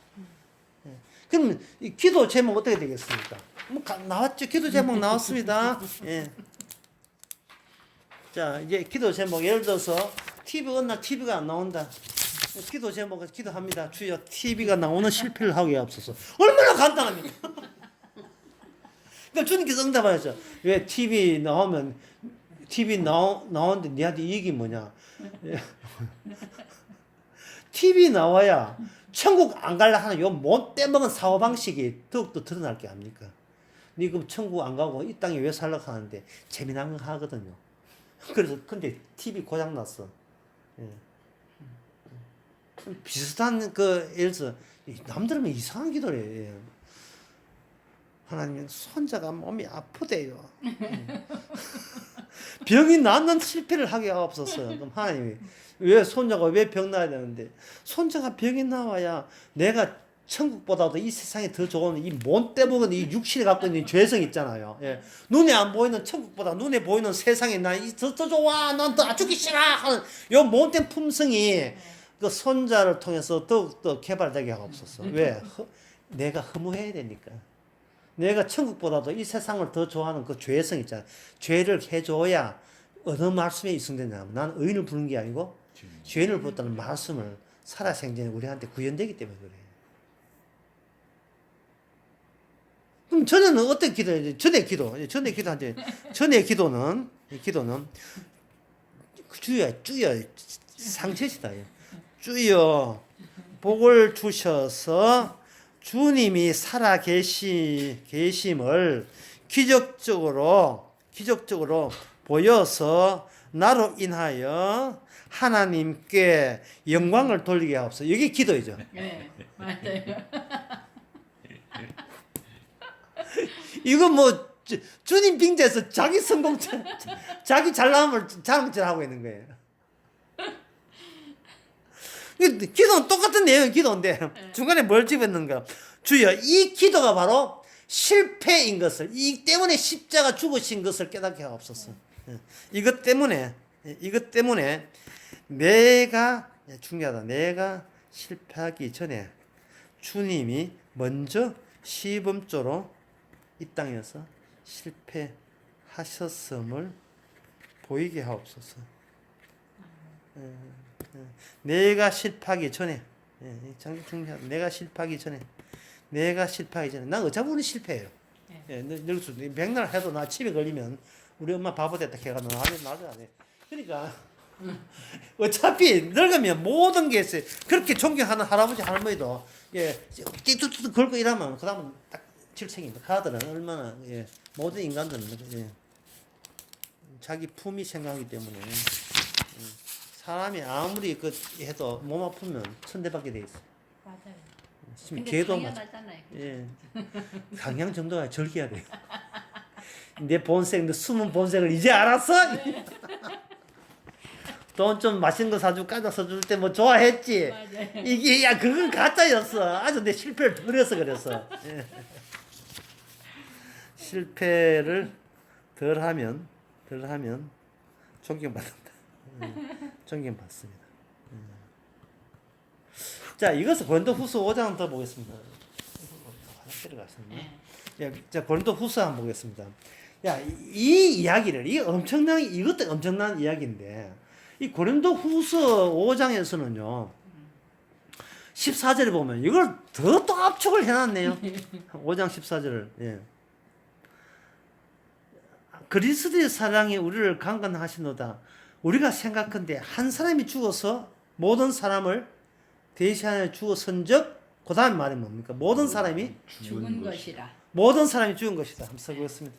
그럼 이 기도 제목 어떻게 되겠습니까? 뭐 나왔죠. 기도 제목 나왔습니다. 예. 자, 이제 기도 제목 예를 들어서 TV 어느 TV가 안 나온다. 기도 제목을 기도합니다. 주여 TV가 나오는 실패를 하게 없어서. 얼마나 간단합니까? 그러니까 주님께서 응답하셨죠. 왜 TV 나오면 나오는데 니한테 이익이 뭐냐? TV 나와야 천국 안 갈라 하는 요 못 떼먹은 사고방식이 더욱더 드러날 게 아닙니까? 니 그럼 천국 안 가고 이 땅에 왜 살려고 하는데 재미난 거 하거든요. 그래서 근데 TV 고장 났어. 예. 비슷한 그 예를 들어서 남들은 이상한 기도를 해요. 하나님 손자가 몸이 아프대요. 병이 낫는 실패를 하게 없었어요. 그럼 하나님이 왜 손자가 왜 병 나야 되는데 손자가 병이 나와야 내가 천국보다도 이 세상에 더 좋은 이 못 떼먹은 이 육신이 갖고 있는 죄성 있잖아요. 예. 눈에 안 보이는 천국보다 눈에 보이는 세상에 더 좋아. 난 더 죽기 싫어. 하는 요 못된 품성이 그 손자를 통해서 더욱더 개발되게 하고 없었어. 왜? 내가 허무해야 되니까. 내가 천국보다도 이 세상을 더 좋아하는 그 죄성 있잖아. 죄를 해줘야 어느 말씀에 입성되냐면 나는 의인을 부른 게 아니고 죄인을 부었다는 말씀을 살아생전에 우리한테 구현되기 때문에 그래. 그럼 전에는 어떻게 기도해야 돼? 전에 기도한테 전에 기도는 주여 상체시다. 주여 복을 주셔서 주님이 살아 계심을 기적적으로 보여서 나로 인하여 하나님께 영광을 돌리게 하옵소서. 이게 기도이죠. 네, 맞아요. 이거 뭐 주님 빙자에서 자기 성공, 자기 잘남을 자랑질하고 있는 거예요. 기도는 똑같은 내용의 기도인데 중간에 뭘 집었는가? 주여, 이 기도가 바로 실패인 것을, 이 때문에 십자가 죽으신 것을 깨닫게 하옵소서. 이것 때문에 내가 중요하다. 내가 실패하기 전에 주님이 먼저 시범조로 이 땅에서 실패하셨음을 보이게 하옵소서. 내가 실패하기 전에, 중요하다. 내가 실패하기 전에, 난 어차피 우리 실패해요. 늙을 수도, 백날 해도 나 치매 걸리면 우리 엄마 바보 됐다 해가 나도 안 해. 그러니까 어차피 늙으면 모든 게 있어요. 그렇게 존경하는 할아버지 할머니도 띠뚜뚜 걸고 이러면 그 다음은 딱 질책입니다. 가들은 얼마나 모든 인간들은 자기 품이 생각하기 때문에 사람이 아무리 해도 몸 아프면 천대받게 돼 있어. 맞아요. 지금 근데 걔도 당연하잖아요. 강양 정도가 절개해야 돼요. 내 본색, 내 숨은 본색을 이제 알았어? 돈 좀 맛있는 거 사주고 까져서 줄 때 뭐 좋아했지. 맞아요. 이게 야 그건 가짜였어. 아주 내 실패를 덜 해서 그랬어. 예. 실패를 덜하면 존경받는다. 존경받습니다. 자, 이것을 고린도후서 5장 더 보겠습니다. 들어갔었나? 야, 자, 고린도후서 한번 보겠습니다. 야, 이 이야기를 이것도 엄청난 이야기인데 이 고린도후서 5장에서는요. 14절에 보면 이걸 더 또 압축을 해놨네요. 5장 14절을. 예. 그리스도의 사랑이 우리를 강건하시노다. 우리가 생각한데 한 사람이 죽어서 모든 사람을 대신하여 죽었은즉 그 다음 말이 뭡니까? 모든 사람이 죽은 것이라. 모든 사람이 죽은 것이다. 한번 써보겠습니다.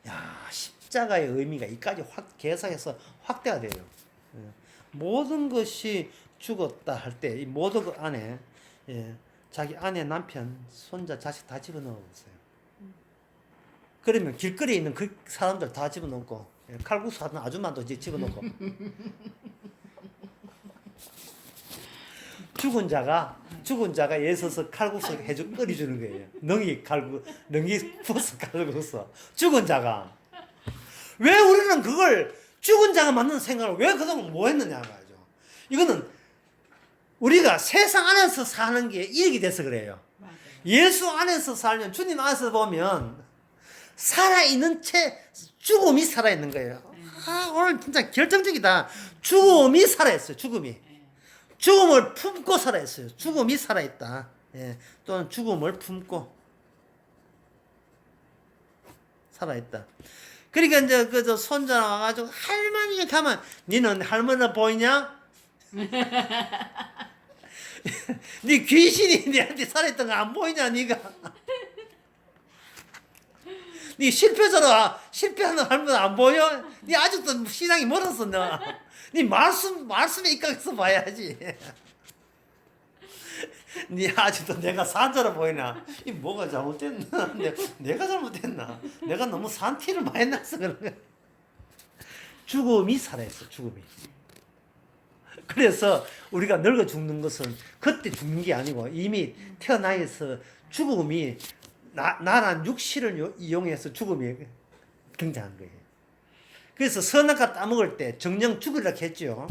야, 십자가의 의미가 이까지 확 계산해서 확대가 돼요. 예. 모든 것이 죽었다 할 때 이 모든 것 안에 예, 자기 아내, 남편, 손자, 자식 다 집어넣어 보세요. 그러면 길거리에 있는 그 사람들 다 집어넣고 예, 칼국수 하는 아줌마도 집어넣고 죽은 자가 예서서 칼국수 끓여주는 거예요. 능이 부어서 칼국수. 죽은 자가. 왜 우리는 그걸 죽은 자가 맞는 생각을 왜 그동안 뭐 했느냐 말이죠. 이거는 우리가 세상 안에서 사는 게 이익이 돼서 그래요. 맞아요. 예수 안에서 살면 주님 안에서 보면 살아있는 채 죽음이 살아있는 거예요. 아, 오늘 진짜 결정적이다. 죽음이 살아있어요. 죽음을 품고 살아있어요. 죽음이 살아있다. 예. 또는 죽음을 품고 살아있다. 그러니까 이제 그 손자 와가지고 할머니가 가면 니는 할머니 보이냐? 니 귀신이 니한테 살아있던 거 안 보이냐 니가? 니 실패하는 할머니 안 보여? 니 아직도 신앙이 멀었어 너. 니 말씀에 입각해서 봐야지. 니 아직도 내가 산자로 보이나? 이 뭐가 잘못됐나? 내가 잘못됐나? 내가 너무 산티를 많이 나서 그런 거야. 죽음이 살아있어, 죽음이. 그래서 우리가 늙어 죽는 것은 그때 죽는 게 아니고 이미 태어나서 죽음이 나란 육신을 이용해서 죽음이 등장한 거예요. 그래서 선악과 따먹을 때 정령 죽으리라 했죠.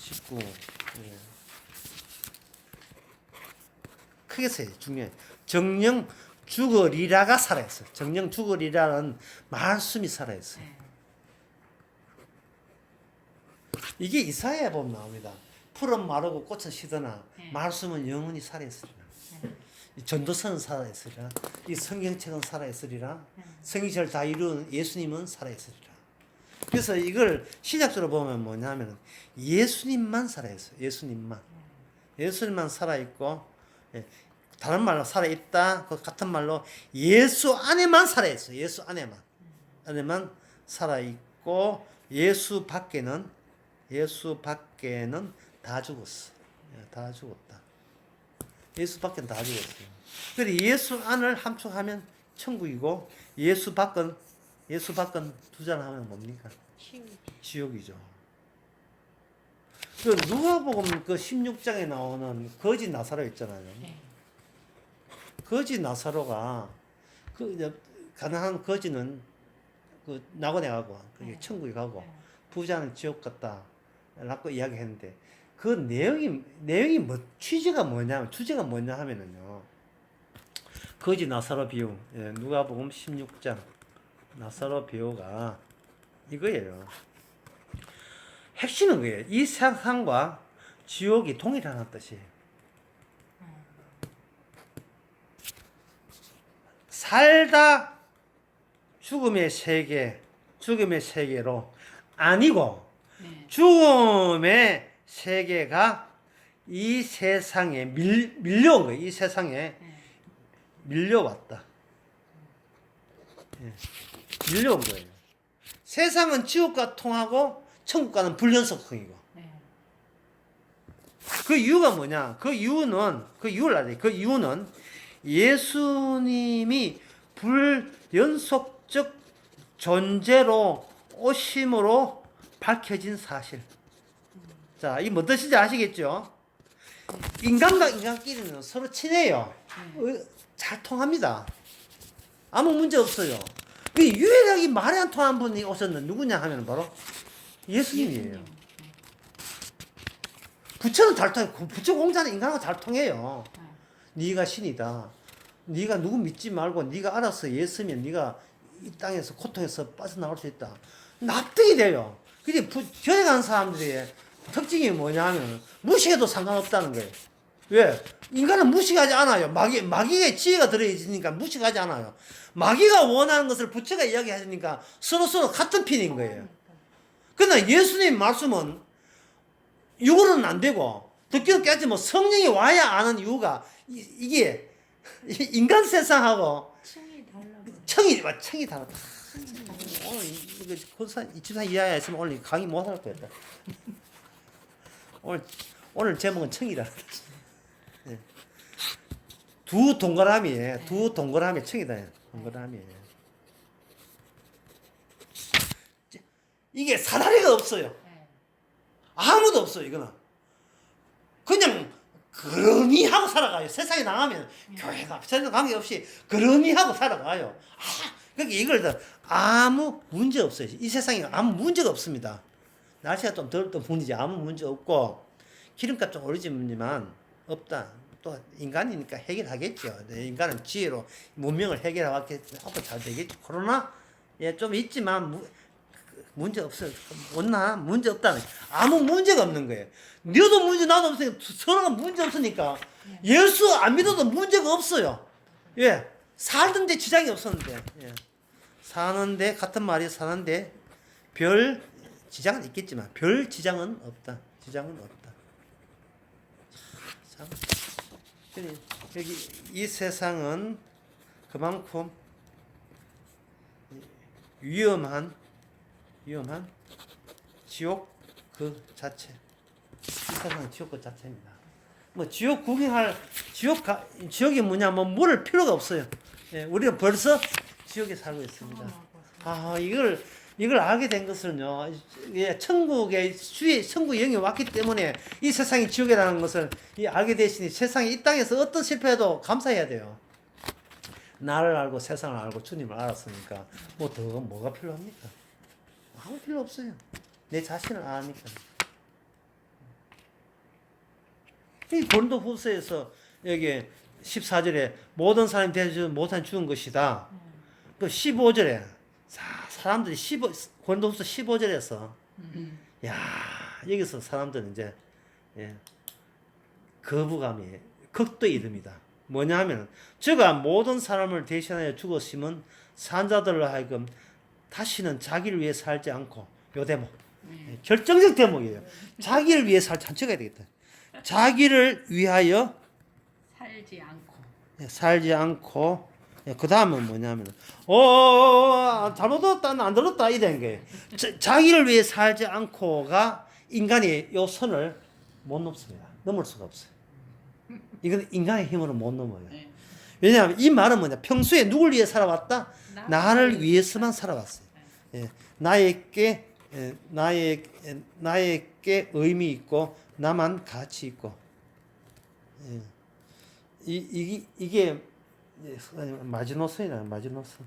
19. 예. 크게 써요. 중요해요. 정령 죽으리라가 살아있어요. 정령 죽으리라는 말씀이 살아있어요. 이게 이사야에 보면 나옵니다. 풀은 마르고 꽃은 시드나 말씀은 영원히 살아있으리라. 이 전도서는 살아있으리라. 이 성경책은 살아있으리라. 성경책을 다 이룬 예수님은 살아있으리라. 그래서 이걸 신약적으로 보면 뭐냐면 예수님만 살아있어요. 예수님만 살아있고 다른 말로 살아있다. 그 같은 말로 예수 안에만 살아있어요. 예수 안에만 살아있고 예수 밖에는 다 죽었어. 다 죽었다. 예수 밖에는 다 죽었어요. 그래서 예수 안을 함축하면 천국이고 예수 밖은 두 잔 하면 뭡니까? 지옥이죠. 그 누가복음 그 16장에 나오는 거지 나사로 있잖아요. 거지 나사로가 그 가난한 거지는 그 낙원에 가고 그게 천국에 가고 부자는 지옥 갔다라고 이야기했는데 그 내용이 뭐 주제가 뭐냐 하면은요. 거지 나사로 비유. 예, 누가복음 16장 나사로 비유가 이거예요. 핵심은 거예요. 이 세상과 지옥이 동일하다는 뜻이에요. 살다 죽음의 세계로 아니고 죽음의 세계가 이 세상에 밀려온 거예요. 이 세상에 밀려왔다. 밀려온 거예요. 세상은 지옥과 통하고 천국과는 불연속성이고. 그 이유가 뭐냐? 그 이유를 알아야 돼. 그 이유는 예수님이 불연속적 존재로 오심으로 밝혀진 사실. 자, 이 뭐 뜻인지 아시겠죠? 인간과 인간끼리는 서로 친해요. 잘 통합니다. 아무 문제 없어요. 그 유일하게 말이 안 통한 분이 오셨는 누구냐 하면 바로 예수님이에요. 부처는 잘 통해요. 부처 공자는 인간하고 잘 통해요. 네가 신이다. 네가 누구 믿지 말고 네가 알아서 예수면 네가 이 땅에서 고통에서 빠져나올 수 있다. 납득이 돼요. 근데 교회 가는 사람들의 특징이 뭐냐면 무식해도 상관없다는 거예요. 왜? 인간은 무식하지 않아요. 마귀의 지혜가 들어있으니까 무식하지 않아요. 마귀가 원하는 것을 부처가 이야기하니까 서로 같은 편인 거예요. 그러나 예수님 말씀은 육으로는 안 되고 듣기도 깨지 뭐 성령이 와야 아는 이유가 이게 인간 세상하고 청이 달라. 오늘 이거 군산 23 이하에 있으면 오늘 강의 못 할 거야. 오늘 제목은 청이다. 네. 두 동그라미에 청이다. 동그라미에. 이게 사다리가 없어요. 아무도 없어요. 이거는 그냥 그러니 하고 살아가요. 세상에 나가면 교회가 전혀 관계없이 그러니 하고 살아가요. 그러니까 이걸 아무 문제 없어요. 이 세상에 아무 문제가 없습니다. 날씨가 좀 덜 또 문제지 아무 문제 없고 기름값 좀 오르지만 없다. 또 인간이니까 해결하겠죠. 인간은 지혜로 문명을 해결해왔겠지. 앞으로 잘 되겠죠. 코로나 좀 있지만 문제 없어요. 없나? 문제 없다는 아무 문제가 없는 거예요. 너도 문제 나도 없으니까 서로가 문제 없으니까 예수 안 믿어도 문제가 없어요. 예, 살던데 지장이 없었는데 사는데 같은 말이 사는데 별 지장은 있겠지만 별 지장은 없다. 지장은 없다. 참, 여기 이 세상은 그만큼 위험한 지옥 그 자체. 이 세상은 지옥 그 자체입니다. 뭐 지옥 구경할 지옥이 뭐냐 뭐 물을 필요가 없어요. 예, 우리가 벌써 지옥에 살고 있습니다. 이걸 알게 된 것은요. 예, 천국의 천국 영이 왔기 때문에 이 세상이 지옥이라는 것을 알게 되시니 세상에 이 땅에서 어떤 실패해도 감사해야 돼요. 나를 알고 세상을 알고 주님을 알았으니까 뭐가 필요합니까? 아무 필요 없어요. 내 자신을 아니까. 이 고린도 후서에서 여기 14절에 모든 사람이 대해주는 못한 죽은 것이다. 그 15절에 사람들이 고린도 후서 15절에서 여기서 사람들은 이제 거부감이 극도에 이릅니다. 뭐냐 하면 저가 모든 사람을 대신하여 죽었으면 산자들로 하여금 다시는 자기를 위해 살지 않고 요 대목 결정적 대목이에요. 자기를 위해 잔쳐가야 되겠다. 자기를 위하여 살지 않고 그 다음은 뭐냐면 잘못 들었다 안 들었다 이런 거예요. 자기를 위해 살지 않고가 인간이 요 선을 못 넘습니다. 넘을 수가 없어요. 이건 인간의 힘으로 못 넘어요. 왜냐하면 이 말은 뭐냐 평소에 누굴 위해 살아왔다? 나를 위해서만 살아왔어요. 나에게 의미 있고 나만 가치 있고 이게 마지노선이라는 마지노선.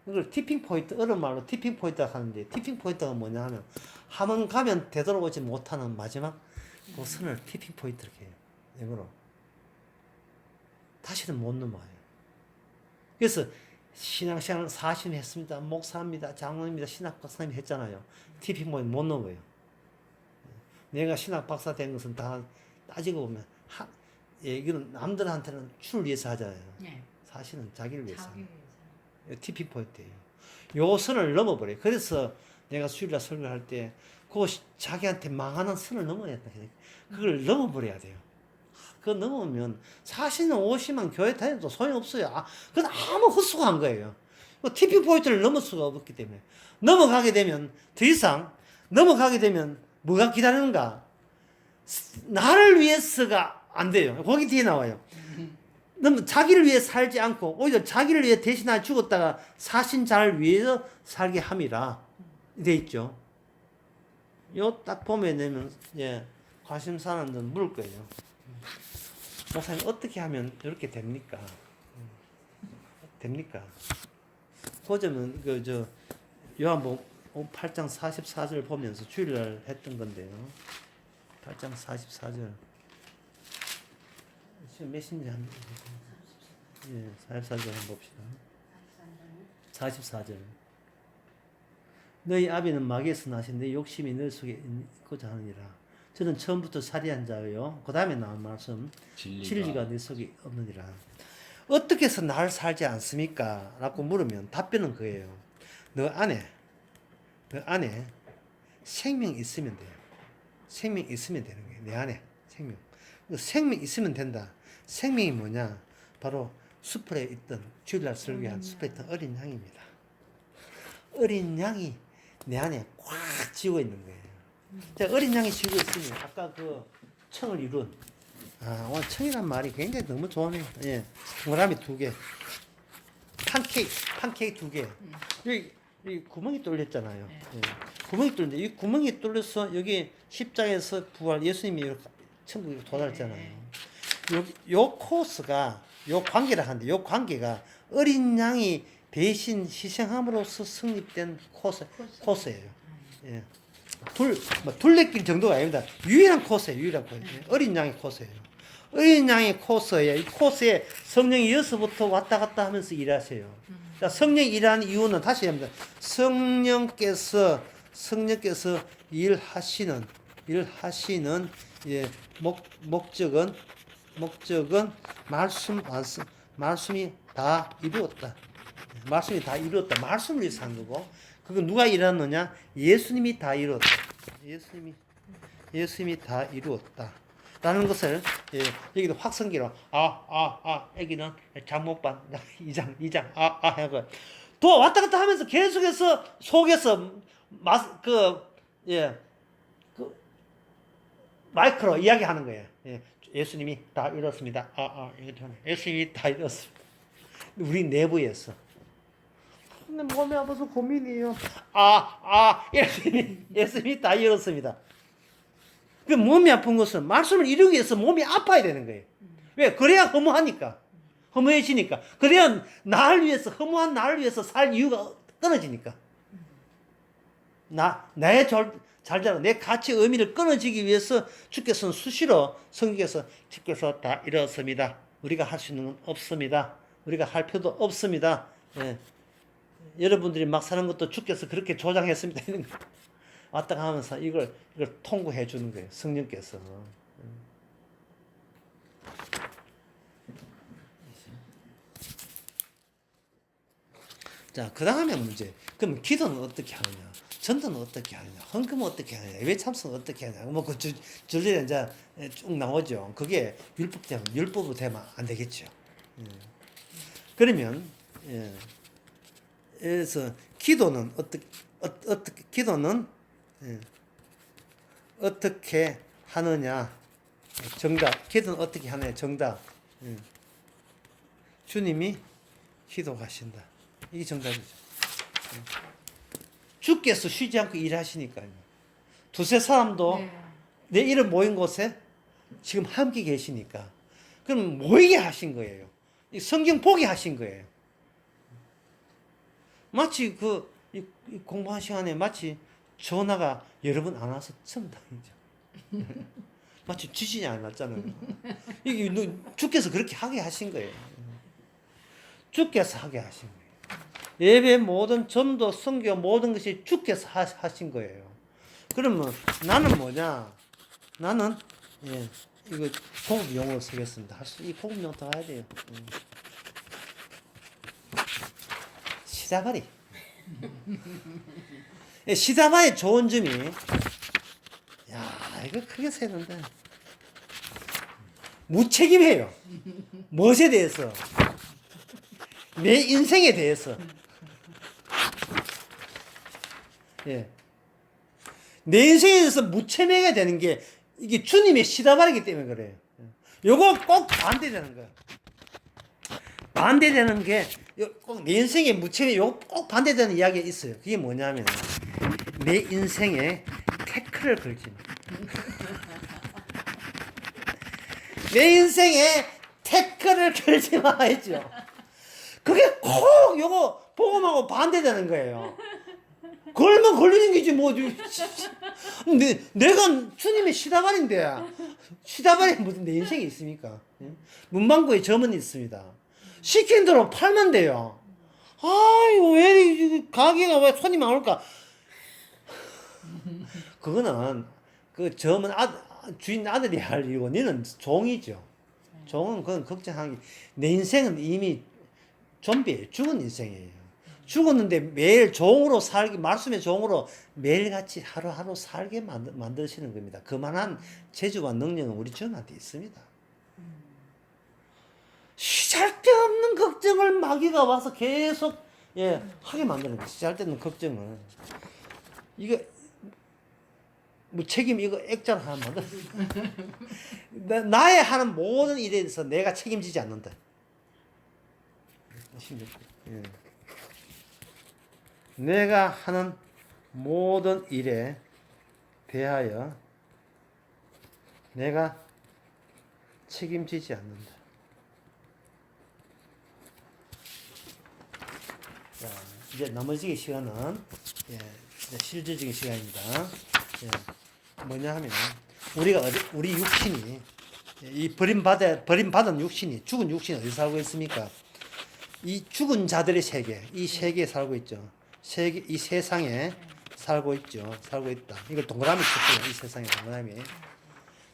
이걸 티핑 포인트 어려운 말로 티핑 포인트라고 하는데 티핑 포인트가 뭐냐 하면 한번 가면 되돌아오지 못하는 마지막 그 선을 티핑 포인트 이렇게 해요. 영어로 다시는 못 넘어요. 그래서 신앙생활 40년 했습니다. 목사입니다. 장로입니다. 신학 박사님 했잖아요. 티핑 포인트 못 넘어요. 내가 신학 박사 된 것은 다 따지고 보면 이거는 남들한테는 주를 위해서 하잖아요. 사실은 자기를 위해서. 티핑 포인트예요. 요 선을 넘어버려요. 그래서 내가 수요일날 설교할 때 그거 자기한테 망하는 선을 넘어야 된다. 그걸 넘어버려야 돼요. 그거 넘으면 40년 50년 교회 다녀도 소용없어요. 그건 아무 헛수고한 거예요. 티핑 포인트를 넘을 수가 없기 때문에 넘어가게 되면 더 이상 넘어가게 되면 뭐가 기다리는가? 나를 위해서가 안 돼요. 거기 뒤에 나와요. 자기를 위해 살지 않고 오히려 자기를 위해 대신하여 죽었다가 사신 자를 위해서 살게 함이라 돼 있죠. 요 딱 보면 되면 예, 관심사는 물을 거예요. 목사님 어떻게 하면 이렇게 됩니까? 됩니까? 보자면 그저 요한복음 8장 44절 보면서 주일날 했던 건데요. 8장 44절. 지금 몇인지 한번 예, 44절 한번 봅시다. 44절. 너희 아비는 마귀에서 나신 내 욕심이 너희 속에 있고자 하느니라. 저는 처음부터 살이한 자요. 그 다음에 나온 말씀. 진리가 내 속에 없느니라. 어떻게 해서 날 살지 않습니까? 라고 물으면 답변은 그예요. 너 안에 생명이 있으면 돼요. 생명이 있으면 되는 거예요. 내 안에 생명. 생명이 있으면 된다. 생명이 뭐냐? 바로 숲에 있던, 주일날 설교한 숲에 있던 어린 양입니다. 어린 양이 내 안에 꽉 쥐고 있는 거예요. 자, 어린 양이 쥐고 있으면 아까 그 청을 이룬 오늘 청이란 말이 굉장히 너무 좋네요. 예, 동그라미 2개, 판케이크 2개. 여기 구멍이 뚫렸잖아요. 예, 구멍이 뚫렸는데 이 구멍이 뚫려서 여기 십자가에서 부활 예수님이 이렇게 천국에 도달했잖아요. 요 코스가 요 관계를 하는데 요 관계가 어린 양이 대신 희생함으로써 성립된 코스예요. 예. 둘레길 정도가 아닙니다. 유일한 코스예요. 유일한 코스. 어린 양의 코스예요. 어린 양의 코스예요. 이 코스에 성령이 여기서부터 왔다 갔다 하면서 일하세요. 자, 성령이 일하는 이유는 다시 합니다. 성령께서 일하시는 예, 목적은 말씀이 다 이루었다. 말씀이 다 이루었다. 말씀을 위해서 한 거고, 그건 누가 일하느냐? 예수님이 다 이루었다. 예수님이 다 이루었다. 라는 것을, 예, 여기도 확성기로, 애기는 장목반, 2장, 하고, 또 왔다 갔다 하면서 계속해서 속에서, 마이크로 이야기하는 거예요. 예, 예수님이 다 이뤘습니다. 예수님이 다 이뤘습니다. 우리 내부에서. 근데 몸이 아파서 고민이에요. 예수님이 다 이뤘습니다. 그 몸이 아픈 것은 말씀을 이루기 위해서 몸이 아파야 되는 거예요. 왜? 그래야 허무하니까. 허무해지니까. 그래야 나를 위해서, 허무한 나를 위해서 살 이유가 끊어지니까. 나의 잘자라 내 가치 의미를 끊어지기 위해서 주께서는 수시로 성경에서 주께서 다 이뤘습니다. 우리가 할 수 있는 건 없습니다. 우리가 할 필요도 없습니다. 예. 여러분들이 막 사는 것도 주께서 그렇게 조장했습니다. 이런 거. 왔다 가면서 이걸 통고해 주는 거예요. 성령께서. 자, 그 다음에 문제. 그럼 기도는 어떻게 하느냐? 전도는 어떻게 하느냐? 헌금은 어떻게 하느냐? 예배 참석은 어떻게 하느냐? 그 줄줄이 이제 쭉 나오죠. 그게 율법으로 되면 안 되겠죠. 그러면, 그래서 기도는 어떻게 하느냐? 정답. 기도는 어떻게 하느냐? 정답. 주님이 기도하신다. 이게 정답이죠. 주께서 쉬지 않고 일하시니까요. 두세 사람도 내 이름 모인 곳에 지금 함께 계시니까. 그럼 모이게 하신 거예요. 성경 보게 하신 거예요. 마치 이 공부한 시간에 마치 전화가 여러 번 안 와서 천당이죠. 마치 지진이 안 났잖아요. 이게 주께서 그렇게 하게 하신 거예요. 주께서 하게 하신 거예요. 예배 모든 전도 선교 모든 것이 주께서 하신 거예요. 그러면 나는 뭐냐? 나는 이거 고급 용어를 쓰겠습니다. 이 고급 용어 더 가야 돼요. 시다바리. 시다바의 좋은 점이 이거 크게 써야 된다. 무책임해요. 무엇에 대해서? 내 인생에 대해서. 내 인생에 대해서 무책임하게 되는 게 이게 주님의 시다바리기 때문에 그래요. 요거 꼭 반대되는 거야. 반대되는 게 꼭 내 인생에 무책임 요거 꼭 반대되는 이야기가 있어요. 그게 뭐냐면 내 인생에 택한 태클을 걸지 마. 내 인생에 태클을 걸지 마야죠. 그게 꼭 요거 복음하고 반대되는 거예요. 걸면 걸리는 게지 뭐. 내가 주님의 시다발인데 시다발이 무슨 내 인생에 있습니까? 문방구에 점은 있습니다. 시킨 대로 팔면 돼요. 아유 왜 가게가 왜 손님 안 올까? 그거는 그 점은 주인 아들이 할 일이고 너는 종이죠. 종은 그건 걱정하기. 내 인생은 이미 좀비예요. 죽은 인생이에요. 죽었는데 매일 종으로 살기, 말씀의 종으로 매일같이 하루하루 살게 만드시는 겁니다. 그만한 재주와 능력은 우리 주님한테 있습니다. 시잘데없는 걱정을 마귀가 와서 계속 하게 만드는 거예요. 시잘데없는 걱정을. 이거 뭐 책임 이거 액자로 하나 만들어. 나의 하는 모든 일에 대해서 내가 책임지지 않는다. 내가 하는 모든 일에 대하여 내가 책임지지 않는다. 자, 이제 나머지 시간은 이제 실질적인 시간입니다. 뭐냐 하면 우리 육신이 이 버림받은 육신이 죽은 육신이 어디 살고 있습니까? 이 죽은 자들의 세계, 이 세계에 살고 있죠. 이 세상에 살고 있죠. 살고 있다. 이걸 동그라미 쳤어요. 이 세상에 동그라미.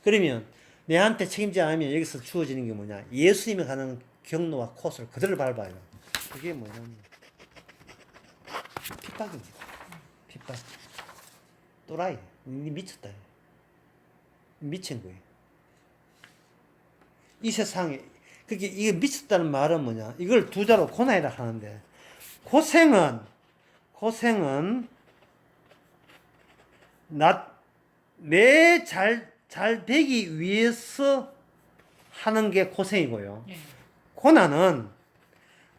그러면 내한테 책임지 않으면 여기서 주어지는 게 뭐냐? 예수님이 가는 경로와 코스를 그대로 밟아요. 그게 뭐냐면 핍박입니다. 핍박. 또라이. 미쳤다. 미친 거예요. 이 세상에 그게 이게 미쳤다는 말은 뭐냐? 이걸 두 자로 고난이라 하는데 고생은 내 잘 되기 위해서 하는 게 고생이고요. 고난은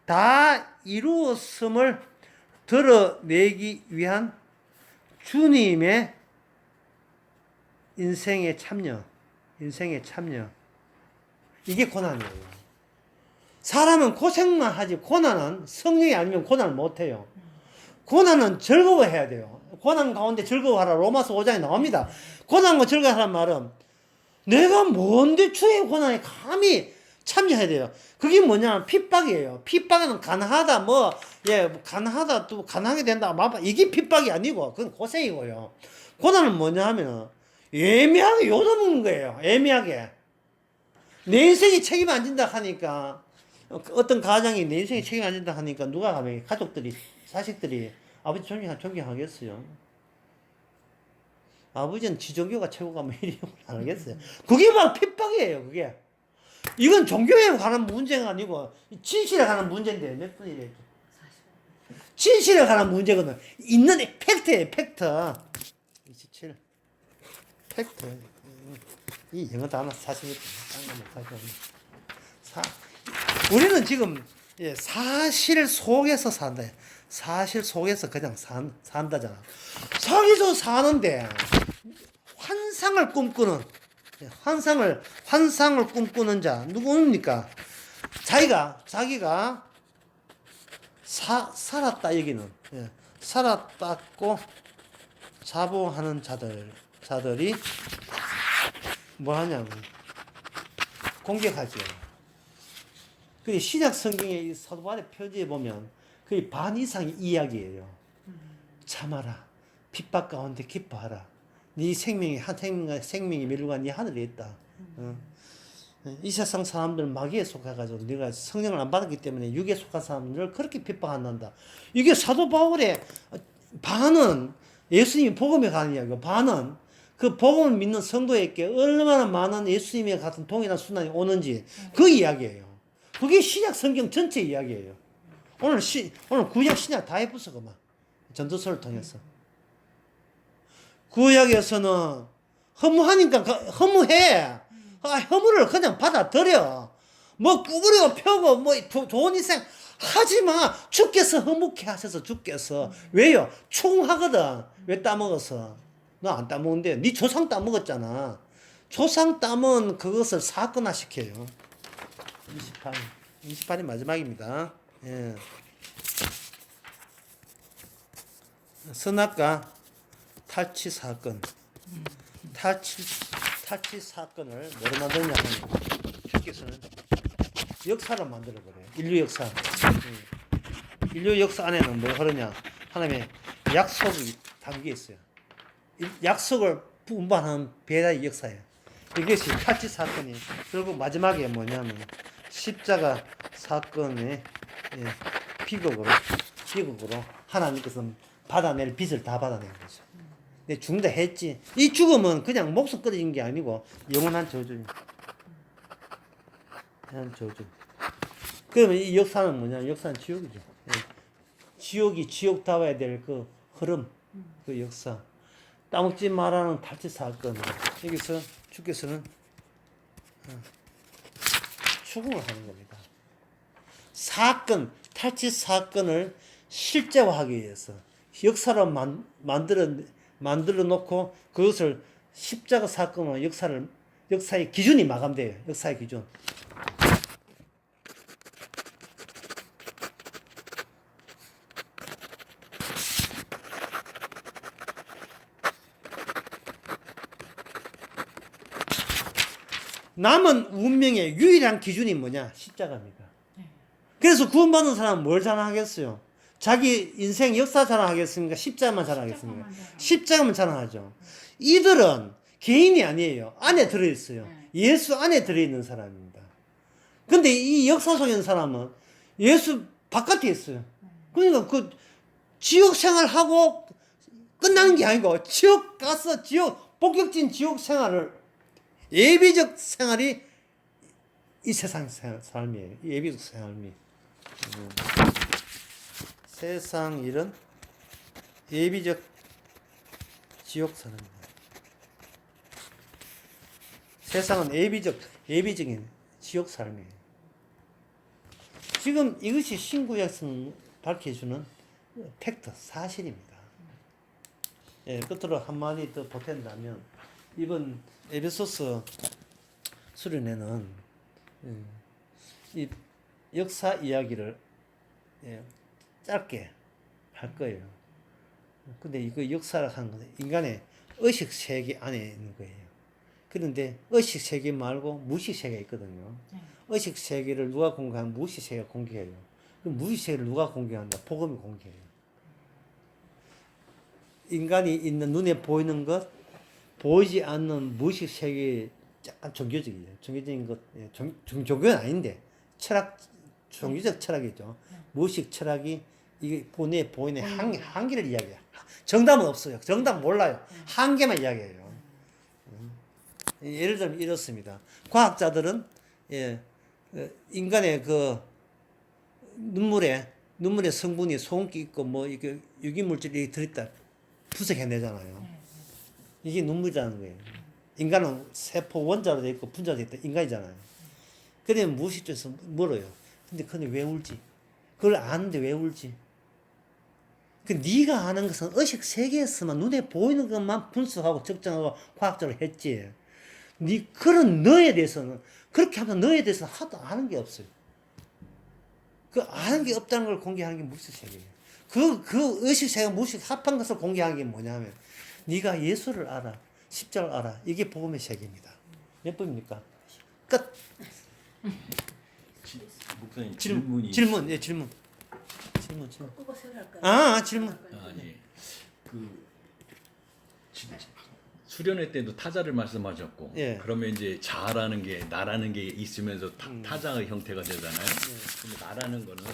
다 이루었음을 드러내기 위한 주님의 인생의 참여. 이게 고난이에요. 사람은 고생만 하지 고난은 성령이 아니면 고난을 못해요. 고난은 즐거워해야 돼요. 고난 가운데 즐거워하라. 로마서 5장에 나옵니다. 고난과 즐거워하라는 말은 내가 뭔데 주의 고난에 감히 참여해야 돼요. 그게 뭐냐면 핍박이에요. 핍박은 가난하다 가난하다 또 가난하게 된다 이게 핍박이 아니고 그건 고생이고요. 고난은 뭐냐 하면 애매하게 요도먹는 거예요. 애매하게. 내 인생이 책임 안 진다 하니까 어떤 가장이 내 인생이 책임 안 진다 하니까 누가 가면 가족들이 자식들이 아버지 존경하겠어요. 아버지는 지종교가 최고가 뭐 이런 걸 안 하겠어요. 그게 바로 핍박이에요. 그게 이건 종교에 관한 문제가 아니고 진실에 관한 문제인데 몇 분이래? 진실에 관한 문제거든. 있는 팩트예요. 팩트. 27 팩트. 이 영어 단어 사실 우리는 지금 사실 속에서 산다. 사실 속에서 그냥 산다잖아. 사실도 사는데 환상을 꿈꾸는 자 누구입니까? 자기가 살았다 여기는 살았다고 자부하는 자들이 뭐 하냐면 공격하죠. 그 신약 성경의 사도 바울의 표지에 보면 거의 반 이상이 이야기예요. 참아라. 핍박 가운데 기뻐하라. 네 생명이 생명이 멸류가 네 하늘에 있다. 이 세상 사람들 마귀에 속해가지고 네가 성령을 안 받았기 때문에 육에 속한 사람들을 그렇게 핍박한단다. 이게 사도 바울의 반은 예수님이 복음에 가는 이야기고 반은 그 복음을 믿는 성도에게 얼마나 많은 예수님의 같은 동일한 순환이 오는지 그 이야기예요. 그게 신약 성경 전체 이야기예요. 오늘 구약 신약 다 해봤어 그만 전도서를 통해서. 구약에서는 허무하니까 허무해. 허무를 그냥 받아들여. 뭐 구부리고 펴고 뭐 좋은 인생 하지마. 주께서 허무케 하셔서 주께서 왜요? 충하거든. 왜 따먹어서 너 안 따먹는데 네 조상 따먹었잖아. 조상 따먹은 그것을 사건화 시켜요. 28이 마지막입니다. 예. 선악과 탈취 사건. 탈취 사건을 뭐로 만드냐 하면 주께서는 역사를 만들어 버려요. 인류 역사. 인류 역사 안에는 뭐 하느냐? 하나님의 약속이 담겨 있어요. 약속을 운반하는 배다의 역사예요. 이것이 탈취 사건이 결국 마지막에 뭐냐면 십자가 사건의 비극으로 하나님께서 받아낼 빚을 다 받아낸 거죠. 근데 죽는다 했지. 이 죽음은 그냥 목숨 끊어진 게 아니고 영원한 저주예요. 영원한 저주. 그러면 이 역사는 뭐냐? 역사는 지옥이죠. 지옥이 지옥다워야 될 그 흐름, 그 역사. 따먹지 말라는 탈취 사건. 여기서 주께서는 추궁을 하는 겁니다. 탈취 사건을 실제화하기 위해서 역사로 만들어 놓고 그것을 십자가 사건으로 역사의 기준이 마감돼요. 역사의 기준. 남은 운명의 유일한 기준이 뭐냐? 십자가입니다. 그래서 구원받는 사람은 뭘 자랑하겠어요? 자기 인생 역사 자랑하겠습니까? 십자가만 자랑하겠습니까? 십자가만 자랑하죠. 이들은 개인이 아니에요. 안에 들어있어요. 예수 안에 들어있는 사람입니다. 근데 이 역사 속에 있는 사람은 예수 바깥에 있어요. 그러니까 그 지옥 생활하고 끝나는 게 아니고 지옥 가서 본격적인 지옥 생활을 예비적 생활이 이 세상 삶이에요. 예비적 삶이. 세상 일은 예비적 지옥 사람입니다. 세상은 예비적인 지옥 삶이에요. 지금 이것이 신구약에서 밝혀주는 팩트, 사실입니다. 끝으로 한마디 더 보탠다면, 이번 에베소서 수련회는 이 역사 이야기를 짧게 할 거예요. 근데 이거 역사를 하는 것은 인간의 의식 세계 안에 있는 거예요. 그런데 의식 세계 말고 무의식 세계가 있거든요. 의식 세계를 누가 공개하면 무의식 세계가 공개해요. 그럼 무의식 세계를 누가 공개한다? 복음이 공개해요. 인간이 있는 눈에 보이는 것, 보이지 않는 무의식 세계에 약간 종교적이에요. 종교적인 것, 종교는 아닌데 종교적 철학이죠. 무의식 철학이 이게 눈에 보이는 한계를 이야기해요. 정답은 없어요. 정답 몰라요. 한계만 이야기해요. 예를 들면 이렇습니다. 과학자들은 인간의 그 눈물에 성분이 소금기 있고 뭐 이게 유기물질이 들어있다 분석해내잖아요. 이게 눈물이라는 거예요. 인간은 세포 원자로 되어 있고 분자로 되어 있다 인간이잖아요. 그러면 무의식적에서 멀어요. 근데 왜 울지? 그걸 아는데 왜 울지? 그 네가 아는 것은 의식 세계에서만 눈에 보이는 것만 분석하고 측정하고 과학적으로 했지. 그런 너에 대해서는 그렇게 하면 너에 대해서는 하나도 아는 게 없어요. 그 아는 게 없다는 걸 공개하는 게 무의식 세계예요. 그 의식 세계와 무의식 합한 것을 공개하는 게 뭐냐면 네가 예수를 알아, 십자가를 알아. 이게 복음의 세계입니다. 몇 번입니까? 끝. 목사님 질문. 질문. 끄고 생각할까요? 질문. 예. 수련회 때도 타자를 말씀하셨고, 예. 그러면 이제 자라는 게 나라는 게 있으면서 타자의 형태가 되잖아요. 근데 나라는 거는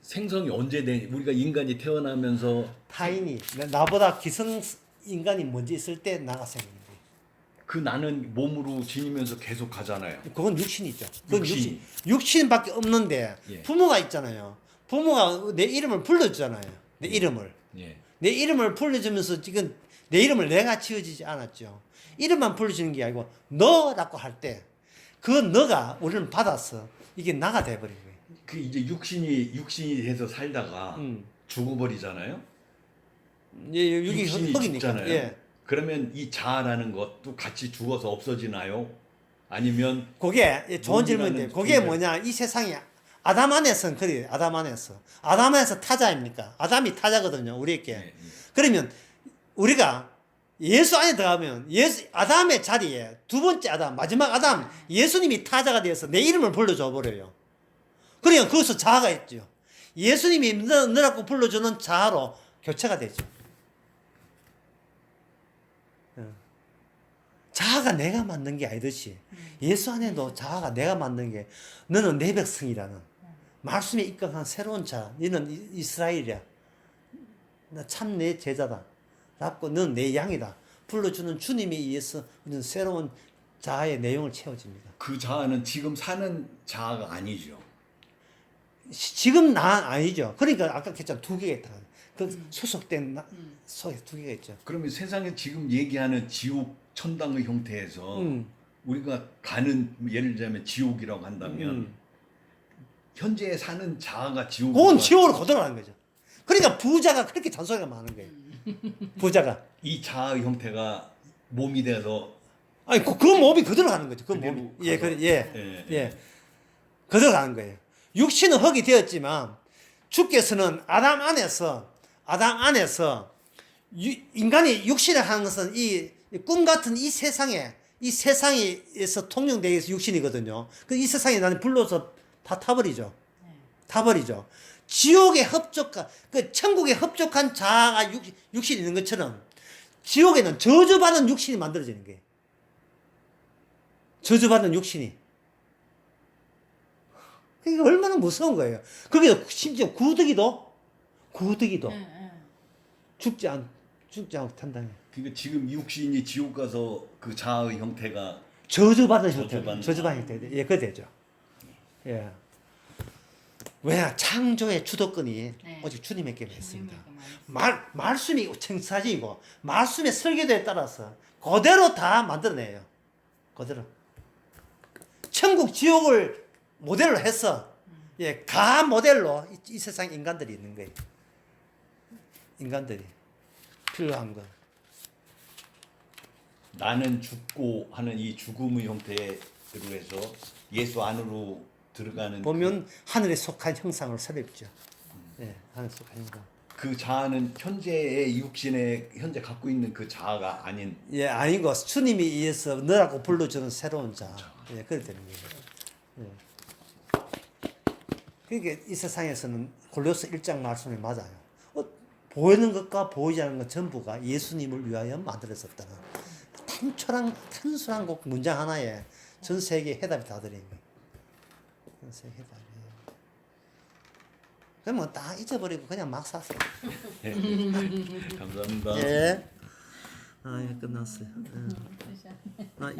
생성이 언제 우리가 인간이 태어나면서 타인이 나보다 기성 인간이 먼저 있을 때 나가 생긴 거예요. 그 나는 몸으로 지니면서 계속 가잖아요. 그건 육신이죠. 그건 육신밖에 없는데 예. 부모가 있잖아요. 부모가 내 이름을 불러주잖아요. 내 이름을. 예. 내 이름을 불러주면서 지금 내 이름을 내가 지어지지 않았죠. 이름만 불러주는 게 아니고 너라고 할 때 그 너가 우리는 받아서 이게 나가 돼버린 거예요. 그 이제 육신이 돼서 살다가 죽어버리잖아요. 예, 여기 육신이 흙이니까. 죽잖아요. 예. 그러면 이 자아라는 것도 같이 죽어서 없어지나요? 아니면 그게 좋은 질문인데 몸이라는 그게 존재. 뭐냐 이 세상이 아담 안에서는 그래요. 아담 안에서 타자입니까? 아담이 타자거든요. 우리에게. 예, 예. 그러면 우리가 예수 안에 들어가면 아담의 자리에 두 번째 아담 마지막 아담 예수님이 타자가 되어서 내 이름을 불러줘 버려요. 그러니까 거기서 자아가 있죠. 예수님이 너라고 불러주는 자아로 교체가 되죠. 자아가 내가 만든 게 아니듯이 예수 안에도 자아가 내가 만든 게 너는 내 백성이라는 말씀에 입각한 새로운 자 너는 이스라엘이야 나 참 내 제자다 라고 너는 내 양이다 불러주는 주님에 의해서 우리는 새로운 자아의 내용을 채워집니다. 그 자아는 지금 사는 자아가 아니죠. 지금 나 아니죠. 그러니까 아까 했잖아 두 개가 있다. 그 소속된 속에 두 개가 있죠. 그러면 세상에 지금 얘기하는 지옥 천당의 형태에서 우리가 가는 예를 들자면 지옥이라고 한다면 현재 사는 자아가 지옥. 그건 지옥으로 거들어가는 거죠. 그러니까 부자가 그렇게 잔소리가 많은 거예요. 부자가 이 자아의 형태가 몸이 돼서 아니 그 몸이 거들어가는 거죠. 그 그대로 몸이 가서. 예 거들어가는 거예요. 육신은 흙이 되었지만 주께서는 아담 안에서 인간이 육신을 하는 것은 이 꿈 같은 이 세상에서 통용되기 위해서 육신이거든요. 그 이 세상에 나는 불러서 다 타버리죠. 타버리죠. 지옥에 흡족한 그 천국에 흡족한 자아가 육신이 있는 것처럼 지옥에는 저주받은 육신이 만들어지는 거예요. 저주받은 육신이. 그게 얼마나 무서운 거예요. 거기서 심지어 구더기도 죽지 않고 탄다는 거예요. 그러니까 지금 육신이 지옥 가서 그 자아의 형태가 저주받은 저주받는 형태. 저주받은 형태. 예, 그 되죠. 예. 왜 창조의 주도권이 오직 주님에게만 있습니다. 말씀이 청사진이고 말씀의 설계도에 따라서 그대로 다 만들어내요. 그대로. 천국 지옥을 모델로 해서 예, 가 모델로 이 세상 인간들이 있는 거예요. 인간들이 필요한 거. 나는 죽고 하는 이 죽음의 형태로 해서 예수 안으로 들어가는 보면 하늘에 속한 형상을 설립죠. 예, 하늘에 속한 형상. 그 자아는 현재의 육신에 현재 갖고 있는 그 자아가 아닌 예, 아니고 주님이 의해서 너라고 불러주는 새로운 자. 예, 그렇게 되는 거예요. 예. 그러니까 이 세상에서는 골로새 1장 말씀이 맞아요. 보이는 것과 보이지 않는 것 전부가 예수님을 위하여 만들어졌다는 단순한 문장 하나에 전 세계에 해답이 다 들어있는 거예요. 전 세계 해답이. 그러면 딱 잊어버리고 그냥 막 샀어요. 감사합니다. 예. 아, 예, 끝났어요. 예. 아,